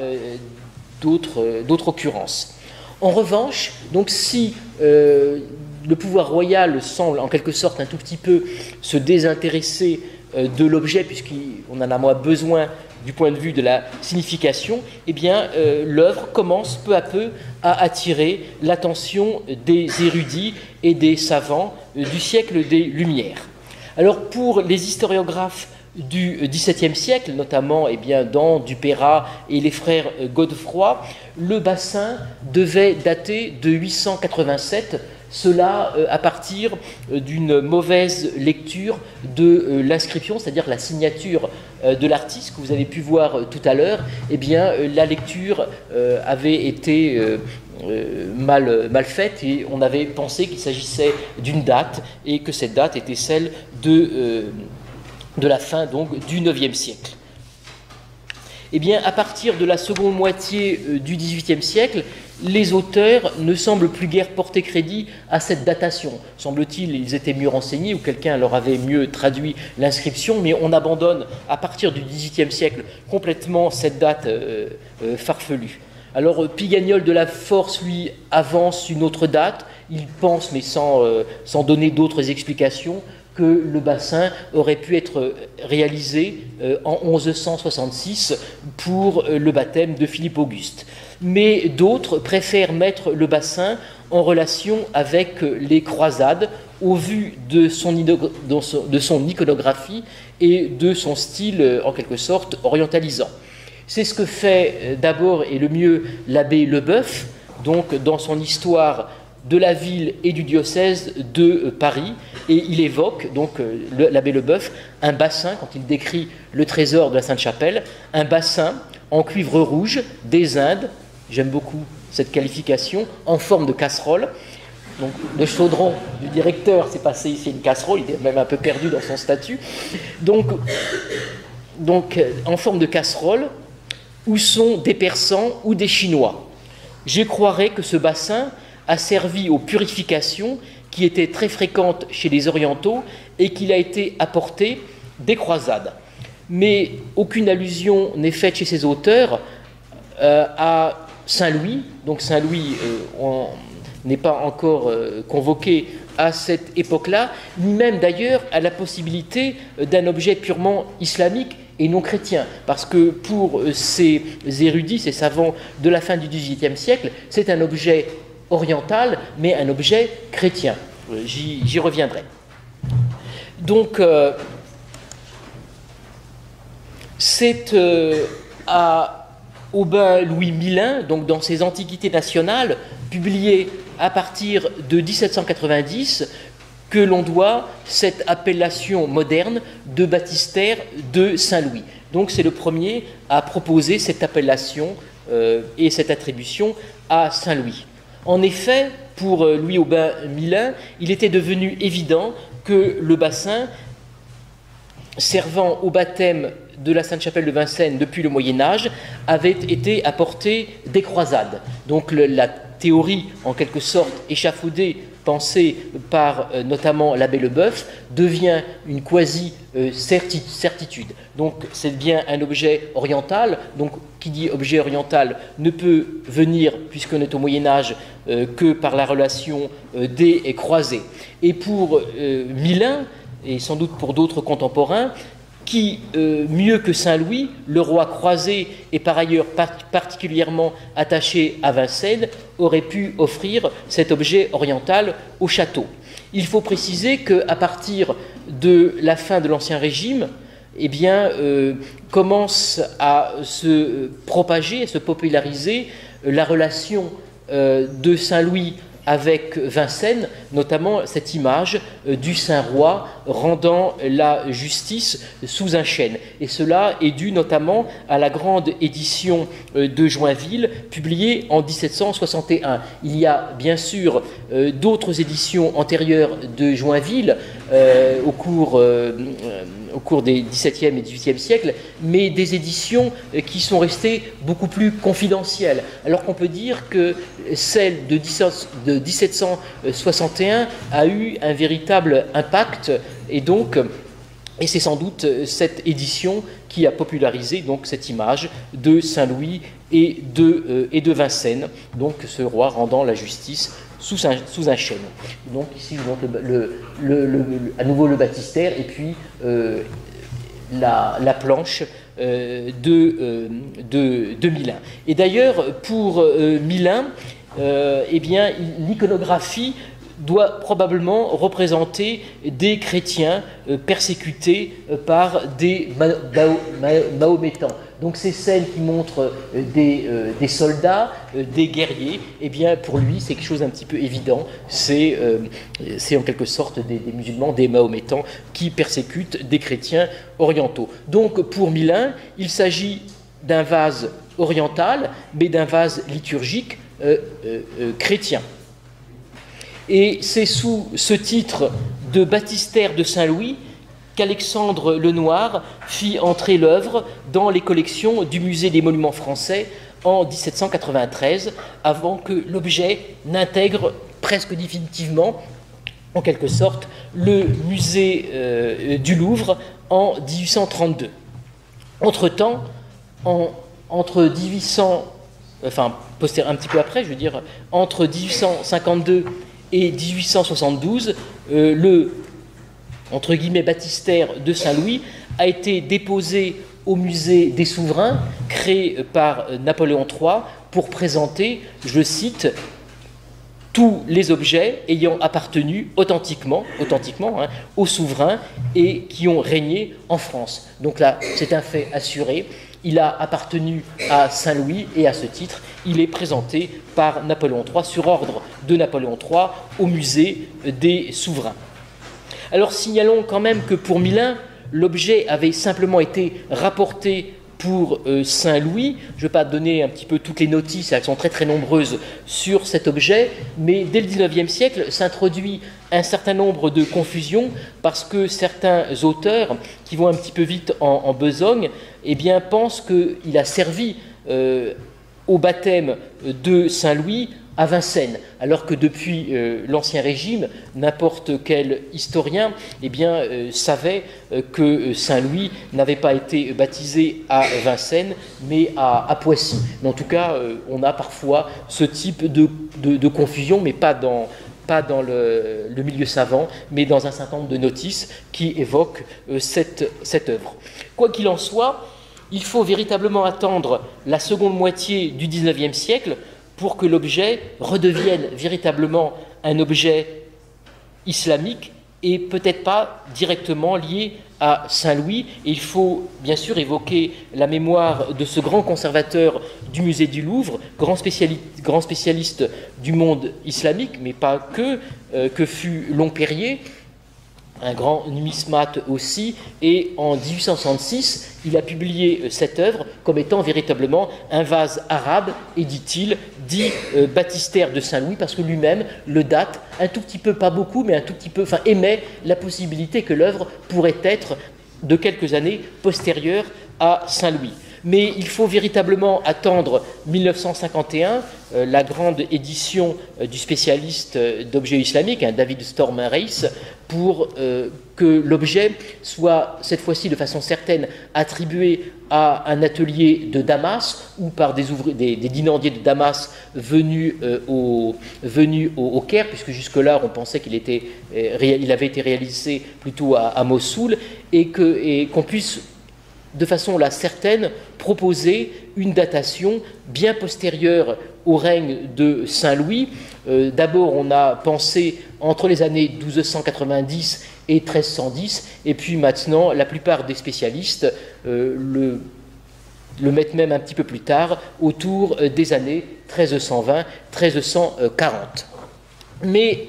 d'autre occurrence. En revanche, donc si le pouvoir royal semble en quelque sorte un tout petit peu se désintéresser de l'objet, puisqu'on en a moins besoin du point de vue de la signification, eh bien l'œuvre commence peu à peu à attirer l'attention des érudits et des savants du siècle des Lumières. Alors pour les historiographes du XVIIe siècle, notamment eh bien, dans Dupeyrat et les frères Godefroy, le bassin devait dater de 887, cela à partir d'une mauvaise lecture de l'inscription, c'est-à-dire la signature de l'artiste que vous avez pu voir tout à l'heure. Eh bien, la lecture avait été mal faite et on avait pensé qu'il s'agissait d'une date et que cette date était celle de la fin donc, du IXe siècle. Eh bien, à partir de la seconde moitié du XVIIIe siècle, les auteurs ne semblent plus guère porter crédit à cette datation. Semble-t-il, ils étaient mieux renseignés ou quelqu'un leur avait mieux traduit l'inscription, mais on abandonne à partir du XVIIIe siècle complètement cette date farfelue. Alors, Pigagnol de la Force, lui, avance une autre date. Il pense, mais sans donner d'autres explications, que le bassin aurait pu être réalisé en 1166 pour le baptême de Philippe Auguste. Mais d'autres préfèrent mettre le bassin en relation avec les croisades au vu de son iconographie et de son style en quelque sorte orientalisant. C'est ce que fait d'abord et le mieux l'abbé Leboeuf, donc dans son histoire de la ville et du diocèse de Paris, et il évoque, donc l'abbé Leboeuf, un bassin, quand il décrit le trésor de la Sainte-Chapelle, un bassin en cuivre rouge des Indes, j'aime beaucoup cette qualification, en forme de casserole. Donc le chaudron du directeur s'est passé ici à une casserole, il est même un peu perdu dans son statut. Donc en forme de casserole, où sont des Persans ou des Chinois. Je croirais que ce bassin a servi aux purifications qui étaient très fréquentes chez les Orientaux et qu'il a été apporté des croisades. Mais aucune allusion n'est faite chez ces auteurs à Saint-Louis. Donc Saint-Louis n'est pas encore convoqué à cette époque-là, ni même d'ailleurs à la possibilité d'un objet purement islamique et non chrétien, parce que pour ces érudits, ces savants de la fin du XVIIIe siècle, c'est un objet oriental, mais un objet chrétien. J'y reviendrai. Donc, c'est à Aubin Louis Milin, donc dans ses Antiquités nationales, publiées à partir de 1790, que l'on doit cette appellation moderne de baptistère de Saint-Louis. Donc c'est le premier à proposer cette appellation et cette attribution à Saint-Louis. En effet, pour Louis Aubin Milin, il était devenu évident que le bassin servant au baptême de la Sainte-Chapelle de Vincennes depuis le Moyen-Âge avait été apporté des croisades. Donc la théorie, en quelque sorte échafaudée, pensée par notamment l'abbé Leboeuf, devient une quasi-certitude. Donc c'est bien un objet oriental. Donc qui dit objet oriental ne peut venir, puisqu'on est au Moyen-Âge, que par la relation des croisés. Et pour Milin, et sans doute pour d'autres contemporains, qui, mieux que Saint-Louis, le roi croisé et par ailleurs particulièrement attaché à Vincennes, aurait pu offrir cet objet oriental au château. Il faut préciser qu'à partir de la fin de l'Ancien Régime, eh bien, commence à se propager, à se populariser la relation de Saint-Louis avec Vincennes, notamment cette image du Saint-Roi rendant la justice sous un chêne. Et cela est dû notamment à la grande édition de Joinville, publiée en 1761. Il y a bien sûr d'autres éditions antérieures de Joinville au cours des XVIIe et XVIIIe siècles, mais des éditions qui sont restées beaucoup plus confidentielles, alors qu'on peut dire que celle de 1761 a eu un véritable impact, et c'est sans doute cette édition qui a popularisé donc cette image de Saint-Louis et de Vincennes, donc ce roi rendant la justice sous un chêne. Donc ici je montre à nouveau le baptistère et puis la planche de Milin. Et d'ailleurs pour Milin, eh bien l'iconographie doit probablement représenter des chrétiens persécutés par des mahométans. Donc ces scènes qui montrent des soldats, des guerriers, eh bien pour lui c'est quelque chose d'un petit peu évident, c'est en quelque sorte des musulmans, des mahométans qui persécutent des chrétiens orientaux. Donc pour Milin, il s'agit d'un vase oriental, mais d'un vase liturgique chrétien. Et c'est sous ce titre de baptistère de Saint-Louis qu'Alexandre Lenoir fit entrer l'œuvre dans les collections du Musée des Monuments Français en 1793, avant que l'objet n'intègre presque définitivement, en quelque sorte, le musée du Louvre en 1832. Entre-temps, entre 1800, enfin, un petit peu après, je veux dire, entre 1852 et 1872, le entre guillemets baptistère de Saint-Louis a été déposé au musée des souverains créé par Napoléon III pour présenter, je cite, tous les objets ayant appartenu authentiquement aux souverains et qui ont régné en France. Donc là, c'est un fait assuré. Il a appartenu à Saint-Louis et à ce titre, il est présenté par Napoléon III, sur ordre de Napoléon III, au musée des souverains. Alors signalons quand même que pour Milin, l'objet avait simplement été rapporté pour Saint-Louis. Je ne vais pas donner un petit peu toutes les notices, elles sont très très nombreuses sur cet objet, mais dès le XIXe siècle s'introduit un certain nombre de confusions parce que certains auteurs qui vont un petit peu vite en besogne, eh bien, pensent qu'il a servi au baptême de Saint-Louis à Vincennes, alors que depuis l'Ancien Régime, n'importe quel historien eh bien, savait que Saint-Louis n'avait pas été baptisé à Vincennes, mais à Poissy. Mais en tout cas, on a parfois ce type de confusion, mais pas dans le milieu savant, mais dans un certain nombre de notices qui évoquent cette œuvre. Quoi qu'il en soit, il faut véritablement attendre la seconde moitié du XIXe siècle pour que l'objet redevienne véritablement un objet islamique et peut-être pas directement lié à Saint-Louis. Et il faut bien sûr évoquer la mémoire de ce grand conservateur du musée du Louvre, grand spécialiste du monde islamique, mais pas que fut Longperrier, un grand numismate aussi, et en 1866, il a publié cette œuvre comme étant véritablement un vase arabe, et dit-il, dit baptistère de Saint-Louis, parce que lui-même le date un tout petit peu, pas beaucoup, mais un tout petit peu, enfin émet la possibilité que l'œuvre pourrait être de quelques années postérieure à Saint-Louis. Mais il faut véritablement attendre 1951, la grande édition du spécialiste d'objets islamiques, David Storm Reis, pour que l'objet soit cette fois-ci de façon certaine attribué à un atelier de Damas ou par des dinandiers de Damas venus au Caire, puisque jusque-là on pensait qu'il avait été réalisé plutôt à Mossoul, et qu'on puisse de façon là certaine proposer une datation bien postérieure au règne de Saint-Louis. D'abord on a pensé entre les années 1290 et 1310, et puis maintenant la plupart des spécialistes le mettent même un petit peu plus tard, autour des années 1320-1340. Mais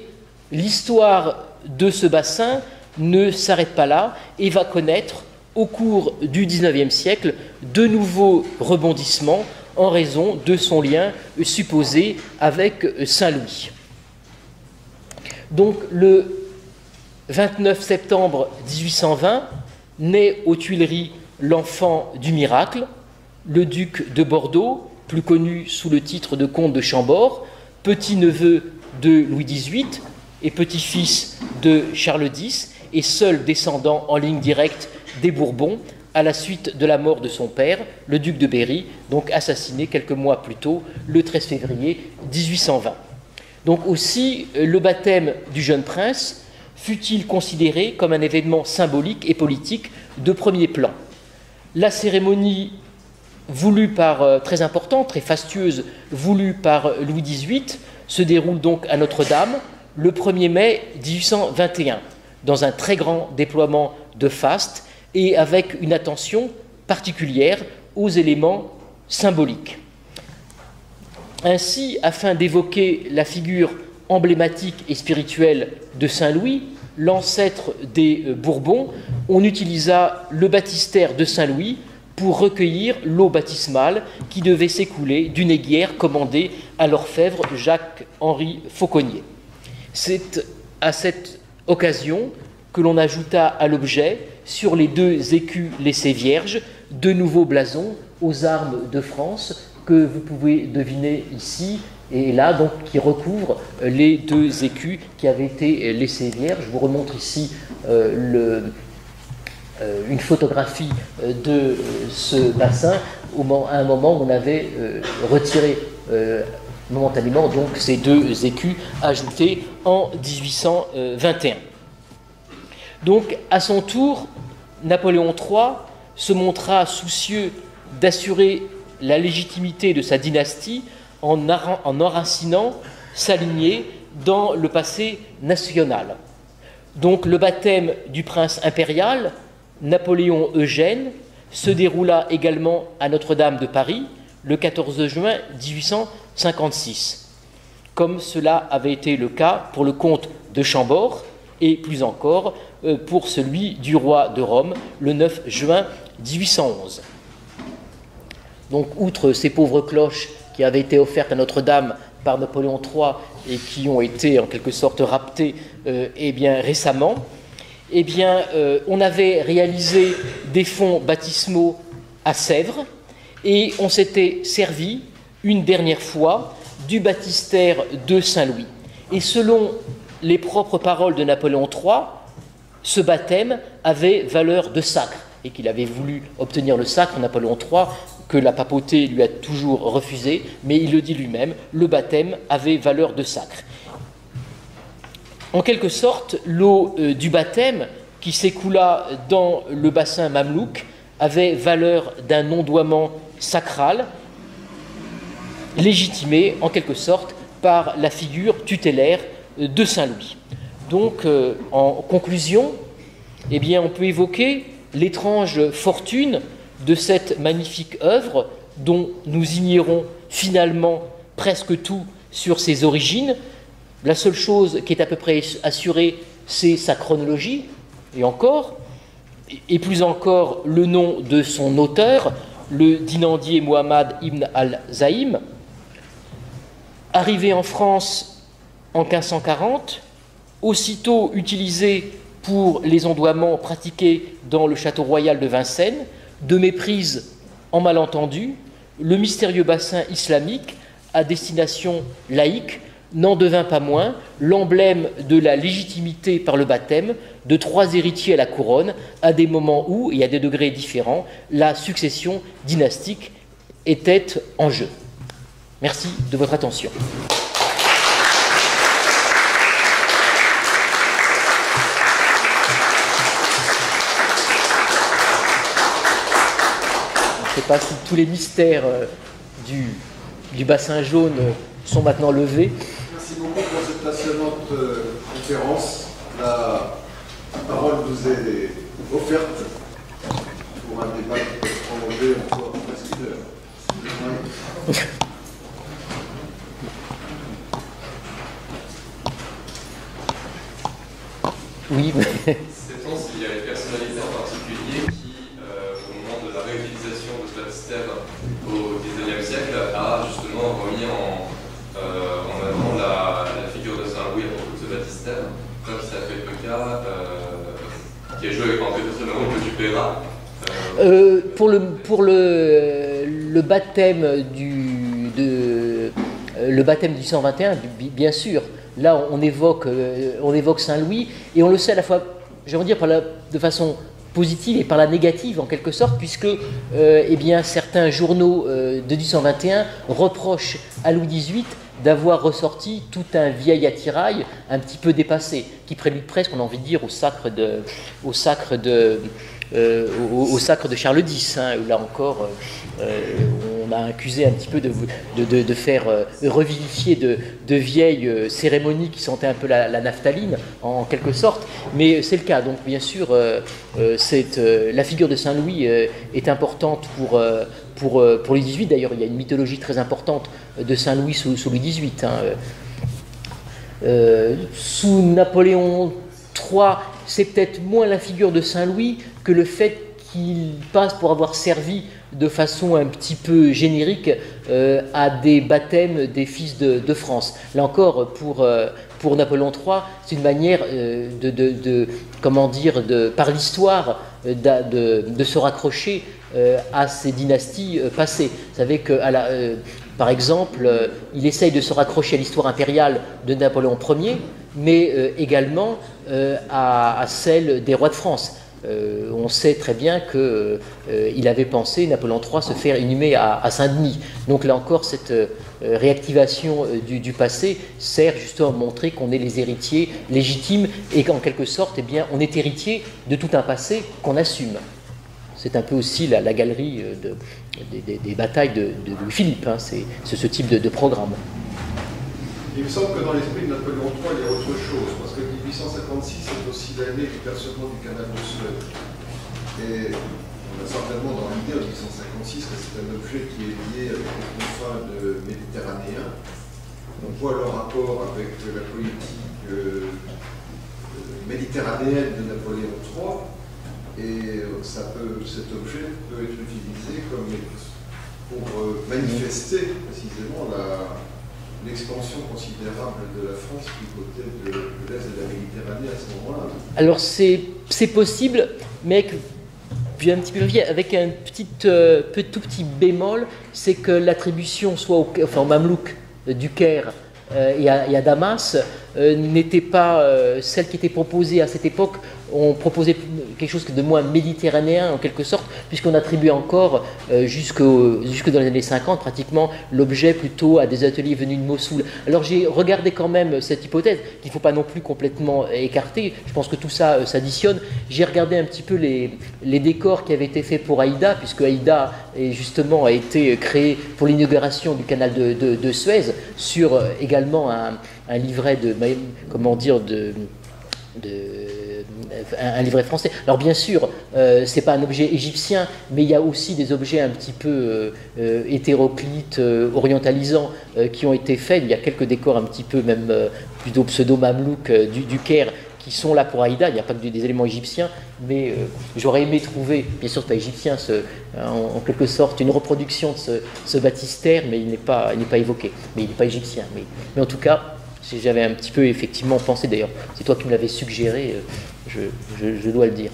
l'histoire de ce bassin ne s'arrête pas là et va connaître au cours du XIXe siècle de nouveaux rebondissements en raison de son lien supposé avec Saint-Louis. Donc le 29 septembre 1820 naît aux Tuileries l'enfant du miracle, le duc de Bordeaux, plus connu sous le titre de comte de Chambord, petit-neveu de Louis XVIII et petit-fils de Charles X, et seul descendant en ligne directe des Bourbons, à la suite de la mort de son père, le duc de Berry, donc assassiné quelques mois plus tôt, le 13 février 1820. Donc aussi, le baptême du jeune prince fut-il considéré comme un événement symbolique et politique de premier plan. La cérémonie très importante, très fastueuse, voulue par Louis XVIII, se déroule donc à Notre-Dame le 1er mai 1821, dans un très grand déploiement de faste, et avec une attention particulière aux éléments symboliques. Ainsi, afin d'évoquer la figure emblématique et spirituelle de Saint-Louis, l'ancêtre des Bourbons, on utilisa le baptistère de Saint-Louis pour recueillir l'eau baptismale qui devait s'écouler d'une aiguière commandée à l'orfèvre Jacques-Henri Fauconnier. C'est à cette occasion que l'on ajouta à l'objet, sur les 2 écus laissés vierges, 2 nouveaux blasons aux armes de France que vous pouvez deviner ici et là, donc qui recouvrent les 2 écus qui avaient été laissés vierges. Je vous remontre ici une photographie de ce bassin à un moment où on avait retiré momentanément donc ces 2 écus ajoutés en 1821. Donc, à son tour, Napoléon III se montra soucieux d'assurer la légitimité de sa dynastie en enracinant sa lignée dans le passé national. Donc, le baptême du prince impérial, Napoléon Eugène, se déroula également à Notre-Dame de Paris le 14 juin 1856, comme cela avait été le cas pour le comte de Chambord, et plus encore pour celui du roi de Rome, le 9 juin 1811. Donc, outre ces pauvres cloches qui avaient été offertes à Notre-Dame par Napoléon III et qui ont été en quelque sorte raptées récemment, on avait réalisé des fonds baptismaux à Sèvres et on s'était servi une dernière fois du baptistère de Saint-Louis. Et selon les propres paroles de Napoléon III, ce baptême avait valeur de sacre et qu'il avait voulu obtenir le sacre, Napoléon III, que la papauté lui a toujours refusé, mais il le dit lui-même, le baptême avait valeur de sacre. En quelque sorte, l'eau du baptême qui s'écoula dans le bassin mamelouk avait valeur d'un ondoiement sacral, légitimé en quelque sorte par la figure tutélaire de Saint-Louis. Donc, en conclusion, on peut évoquer l'étrange fortune de cette magnifique œuvre dont nous ignorons finalement presque tout sur ses origines. La seule chose qui est à peu près assurée, c'est sa chronologie, et encore, et plus encore le nom de son auteur, le dynandier Muhammad ibn al-Zaïm, arrivé en France en 1540, aussitôt utilisé pour les ondoiements pratiqués dans le château royal de Vincennes, de méprise en malentendu, le mystérieux bassin islamique à destination laïque n'en devint pas moins l'emblème de la légitimité par le baptême de 3 héritiers à la couronne, à des moments où, et à des degrés différents, la succession dynastique était en jeu. Merci de votre attention. Je ne sais pas si tous les mystères du bassin jaune sont maintenant levés. Merci beaucoup pour cette passionnante conférence. La parole vous est offerte pour un débat qui peut se prolonger encore presque 1 heure. Oui, mais... Sait-on s'il y a une personnalité en particulier qui, au moment de la réutilisation de ce baptistère au XIXe siècle, a justement remis en avant la figure de Saint-Louis à propos de ce baptistère, comme ça fait le cas, qui a joué en fait le rôle que tu paieras. Pour le baptême le baptême du 121, bien sûr, là on évoque Saint-Louis, et on le sait à la fois, je veux dire, de façon positive et par la négative en quelque sorte, puisque eh bien, certains journaux de 1821 reprochent à Louis XVIII d'avoir ressorti tout un vieil attirail un petit peu dépassé, qui prélude presque, on a envie de dire, au sacre de Charles X, hein, où là encore on a accusé un petit peu de faire revivifier de vieilles cérémonies qui sentaient un peu la naphtaline en quelque sorte, mais c'est le cas. Donc bien sûr la figure de Saint-Louis est importante pour Louis XVIII. D'ailleurs il y a une mythologie très importante de Saint-Louis sous Louis XVIII, hein. Sous Napoléon III, c'est peut-être moins la figure de Saint-Louis que le fait qu'il passe pour avoir servi de façon un petit peu générique à des baptêmes des fils de France. Là encore, pour Napoléon III, c'est une manière par l'histoire, de se raccrocher à ces dynasties passées. Vous savez que, par exemple, il essaye de se raccrocher à l'histoire impériale de Napoléon Ier, mais également à celle des rois de France. On sait très bien qu'il avait pensé, Napoléon III, se faire inhumer à Saint-Denis. Donc là encore, cette réactivation du passé sert justement à montrer qu'on est les héritiers légitimes et qu'en quelque sorte, eh bien, on est héritier de tout un passé qu'on assume. C'est un peu aussi la galerie des batailles de Louis-Philippe, hein, c'est ce type de programme. Il me semble que dans l'esprit de Napoléon III, il y a autre chose, parce que 1856 c'est aussi l'année du percement du canal de Suez. Et on a certainement dans l'idée en 1856 que c'est un objet qui est lié avec les confins méditerranéens. On voit le rapport avec la politique méditerranéenne de Napoléon III, et cet objet peut être utilisé pour manifester précisément l'expansion considérable de la France du côté de l'est de la Méditerranée à ce moment-là. Alors c'est possible, mais avec un tout petit bémol, c'est que l'attribution soit au Mamelouk du Caire et à Damas n'était pas celle qui était proposée à cette époque. On proposait quelque chose de moins méditerranéen en quelque sorte, puisqu'on attribuait encore jusque dans les années 50 pratiquement l'objet plutôt à des ateliers venus de Mossoul. Alors j'ai regardé quand même cette hypothèse qu'il ne faut pas non plus complètement écarter. Je pense que tout ça s'additionne. J'ai regardé un petit peu les décors qui avaient été faits pour Aïda, puisque Aïda justement a été créé pour l'inauguration du canal de Suez, sur également un livret un livret français. Alors bien sûr, c'est pas un objet égyptien, mais il y a aussi des objets un petit peu hétéroclites, orientalisants, qui ont été faits. Il y a quelques décors un petit peu même plutôt pseudo-mamelouk du Caire qui sont là pour Aïda. Il n'y a pas que des éléments égyptiens, mais j'aurais aimé trouver, bien sûr, pas égyptien, en quelque sorte, une reproduction de ce baptistère, mais il n'est pas évoqué. Mais il n'est pas égyptien. Mais en tout cas, j'avais un petit peu effectivement pensé, d'ailleurs, c'est toi qui me l'avais suggéré, je dois le dire.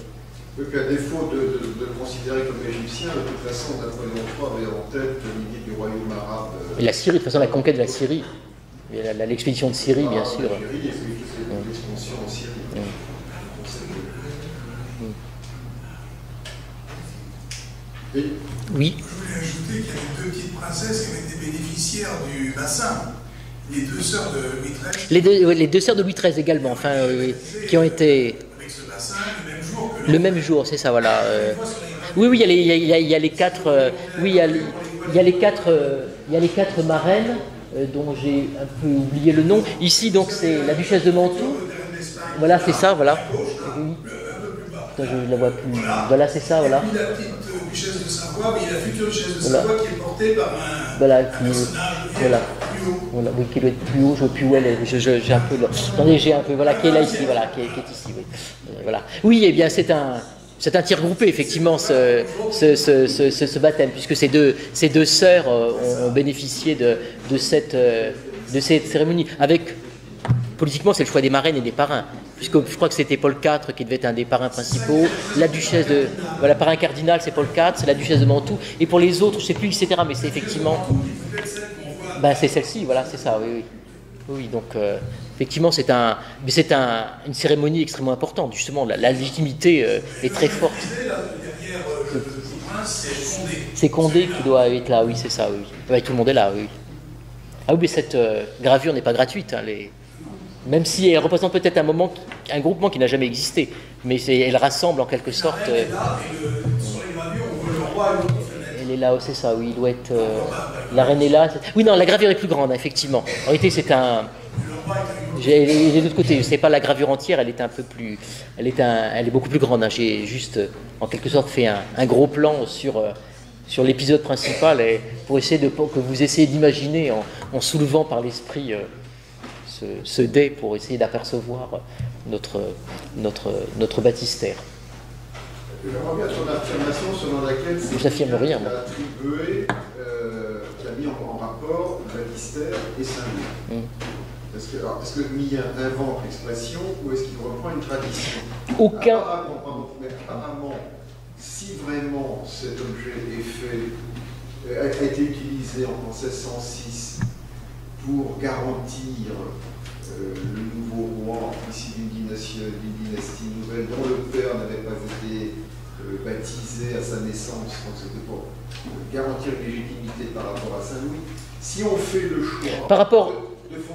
Oui, puis à défaut de le considérer comme égyptien, de toute façon, Napoléon III avait en tête l'idée du royaume arabe. Et la Syrie, de toute façon, la conquête de la Syrie. L'expédition de Syrie, bien sûr. L'expansion en Syrie. Oui. Je voulais ajouter qu'il y avait deux petites princesses qui avaient été bénéficiaires du bassin. Les deux sœurs de Louis XIII. Les deux sœurs de Louis XIII également, enfin, qui ont été. Avec ce bassin, le même jour que le même jour, c'est ça, voilà. Oui, il y a les quatre. Oui, il y a les quatre marraines. Dont j'ai un peu oublié le nom. Ici, donc, c'est la duchesse de Mantoue. Voilà, c'est ça, voilà. Oui. Attends, je ne la vois plus. Voilà, c'est ça, voilà. Et puis la petite duchesse de Savoie, mais la future duchesse de Savoie qui est portée par un personnage plus haut. Voilà, oui, qui doit être plus haut, je ne vois plus où elle est. J'ai un peu. Attendez, j'ai un peu. Voilà, qui est là, ici, voilà, qui est ici, oui. Voilà. Oui, eh bien, c'est un tir groupé, effectivement, ce baptême, puisque ces deux sœurs ont bénéficié de cette cérémonie. Politiquement, c'est le choix des marraines et des parrains, puisque je crois que c'était Paul IV qui devait être un des parrains principaux. La duchesse de... Voilà, parrain cardinal, c'est Paul IV, c'est la duchesse de Mantoue. Et pour les autres, je ne sais plus, etc., mais c'est effectivement... c'est celle-ci, voilà, c'est ça, oui. Oui, donc... Effectivement, c'est une cérémonie extrêmement importante, justement, la légitimité est très forte. C'est Condé qui doit être là, oui, c'est ça, oui. Ouais, tout le monde est là, oui. Ah oui, mais cette gravure n'est pas gratuite, hein, même si elle représente peut-être un groupement qui n'a jamais existé, mais elle rassemble en quelque sorte... Elle est là, c'est ça, oui, il doit être... la reine est là... Oui, non, la gravure est plus grande, hein, effectivement. En réalité, c'est un... J'ai de l'autre côté, c'est pas la gravure entière, elle est un peu plus, elle est beaucoup plus grande. Hein. J'ai juste, en quelque sorte, fait un gros plan sur l'épisode principal pour essayer que vous essayez d'imaginer en soulevant par l'esprit ce dé pour essayer d'apercevoir notre baptistère. J'aimerais bien ton affirmation selon laquelle c'est j'affirme rien, qui a attribué, qui a mis en rapport baptistère et Saint-Louis. Est-ce que Millien invente l'expression ou est-ce qu'il reprend une tradition? Aucun. Apparemment, si vraiment cet objet a été utilisé en 1606 pour garantir le nouveau roi issu d'une dynastie nouvelle dont le père n'avait pas été baptisé à sa naissance, donc c'était pour garantir une légitimité par rapport à Saint-Louis, si on fait le choix... Par rapport...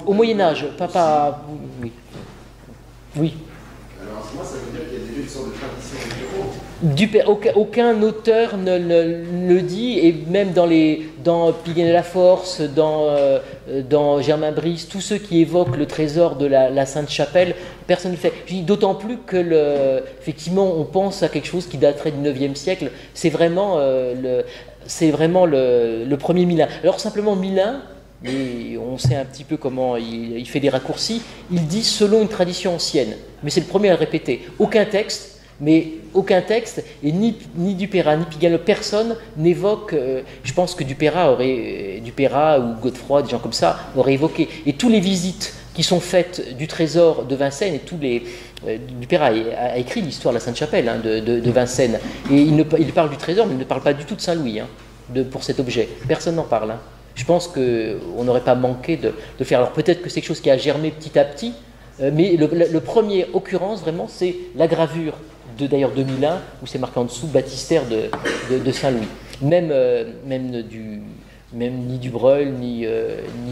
Au Moyen-Âge, papa. Oui. Alors, moi, ça veut dire qu'il y a déjà une sorte de tradition récurrente. Aucun auteur ne le dit, et même dans Pygmée de la Force, dans Germain Brice, tous ceux qui évoquent le trésor de la Sainte-Chapelle, personne ne le fait. D'autant plus que, effectivement, on pense à quelque chose qui daterait du IXe siècle. C'est vraiment le premier Milin. Alors, simplement, Milin. Et on sait un petit peu comment il fait des raccourcis, il dit selon une tradition ancienne, mais c'est le premier à le répéter. Aucun texte, et ni Dupérat, ni Pigalle, personne n'évoque, je pense que Dupérat ou Godefroy, des gens comme ça, auraient évoqué. Et toutes les visites qui sont faites du trésor de Vincennes, et Dupérat a écrit l'histoire de la Sainte-Chapelle de Vincennes, et il parle du trésor, mais il ne parle pas du tout de Saint-Louis pour cet objet. Personne n'en parle. Je pense qu'on n'aurait pas manqué de faire. Alors peut-être que c'est quelque chose qui a germé petit à petit, mais le premier occurrence, vraiment, c'est la gravure d'ailleurs 2001, où c'est marqué en dessous baptistère de Saint-Louis. Même ni Dubreuil, ni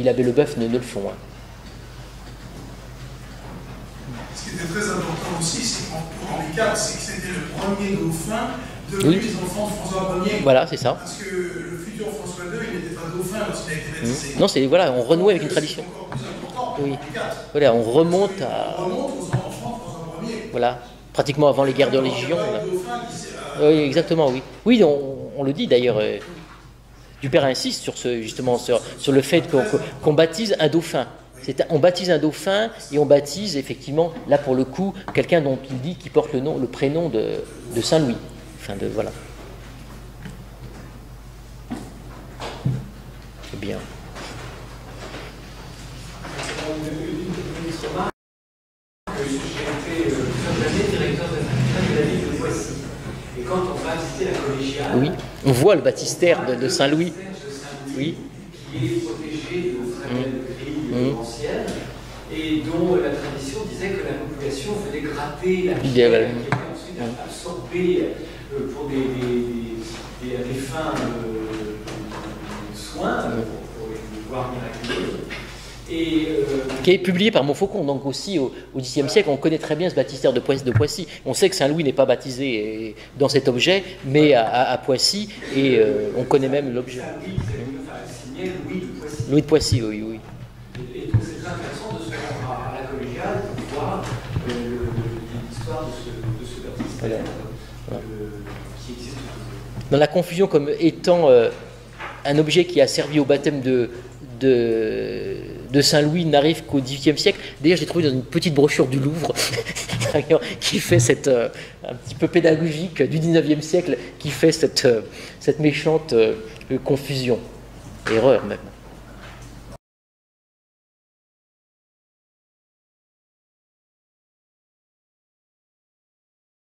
l'abbé Leboeuf ne le font. Hein. Ce qui était très important aussi, c'est pour Henri IV, c'est que c'était le premier dauphin de les enfants de François Ier. Voilà, c'est ça. Parce que le futur François II, il n'était pas dauphin lorsqu'il a été baptisé. Non, c'est voilà, on renoue avec une tradition. C'est encore plus important. Oui. Voilà, on remonte aux enfants de François Ier. Voilà, pratiquement avant les guerres de religion. Oui, exactement, oui. Oui, on le dit d'ailleurs. Dupérat insiste sur le fait qu'on baptise un dauphin. On baptise un dauphin et on baptise effectivement, là pour le coup, quelqu'un dont il dit qu'il porte le prénom de Saint-Louis. Enfin, voilà. Eh bien. J'ai été plusieurs années directeur de la ville de Poissy. Et quand on va visiter la collégiale, oui, on voit le baptistère de Saint-Louis. Oui. Qui est protégé de très belles grilles anciennes et dont la tradition disait que la population venait gratter la pierre qui était ensuite absorbée pour des fins soins, pour les pouvoirs miraculeux. Qui est publié par Montfaucon, donc aussi au Xe siècle. On connaît très bien ce baptistère de Poissy. On sait que Saint-Louis n'est pas baptisé dans cet objet, mais à Poissy, et on connaît même l'objet. Louis de Poissy, oui. Et donc c'est très intéressant de se rendre à la collégiale pour voir l'histoire de ce baptistère qui existe toujours. Dans la confusion comme étant un objet qui a servi au baptême de Saint-Louis n'arrive qu'au XVIIIe siècle. D'ailleurs, j'ai trouvé dans une petite brochure du Louvre qui fait cette un petit peu pédagogique du XIXe siècle, qui fait cette méchante confusion, erreur même.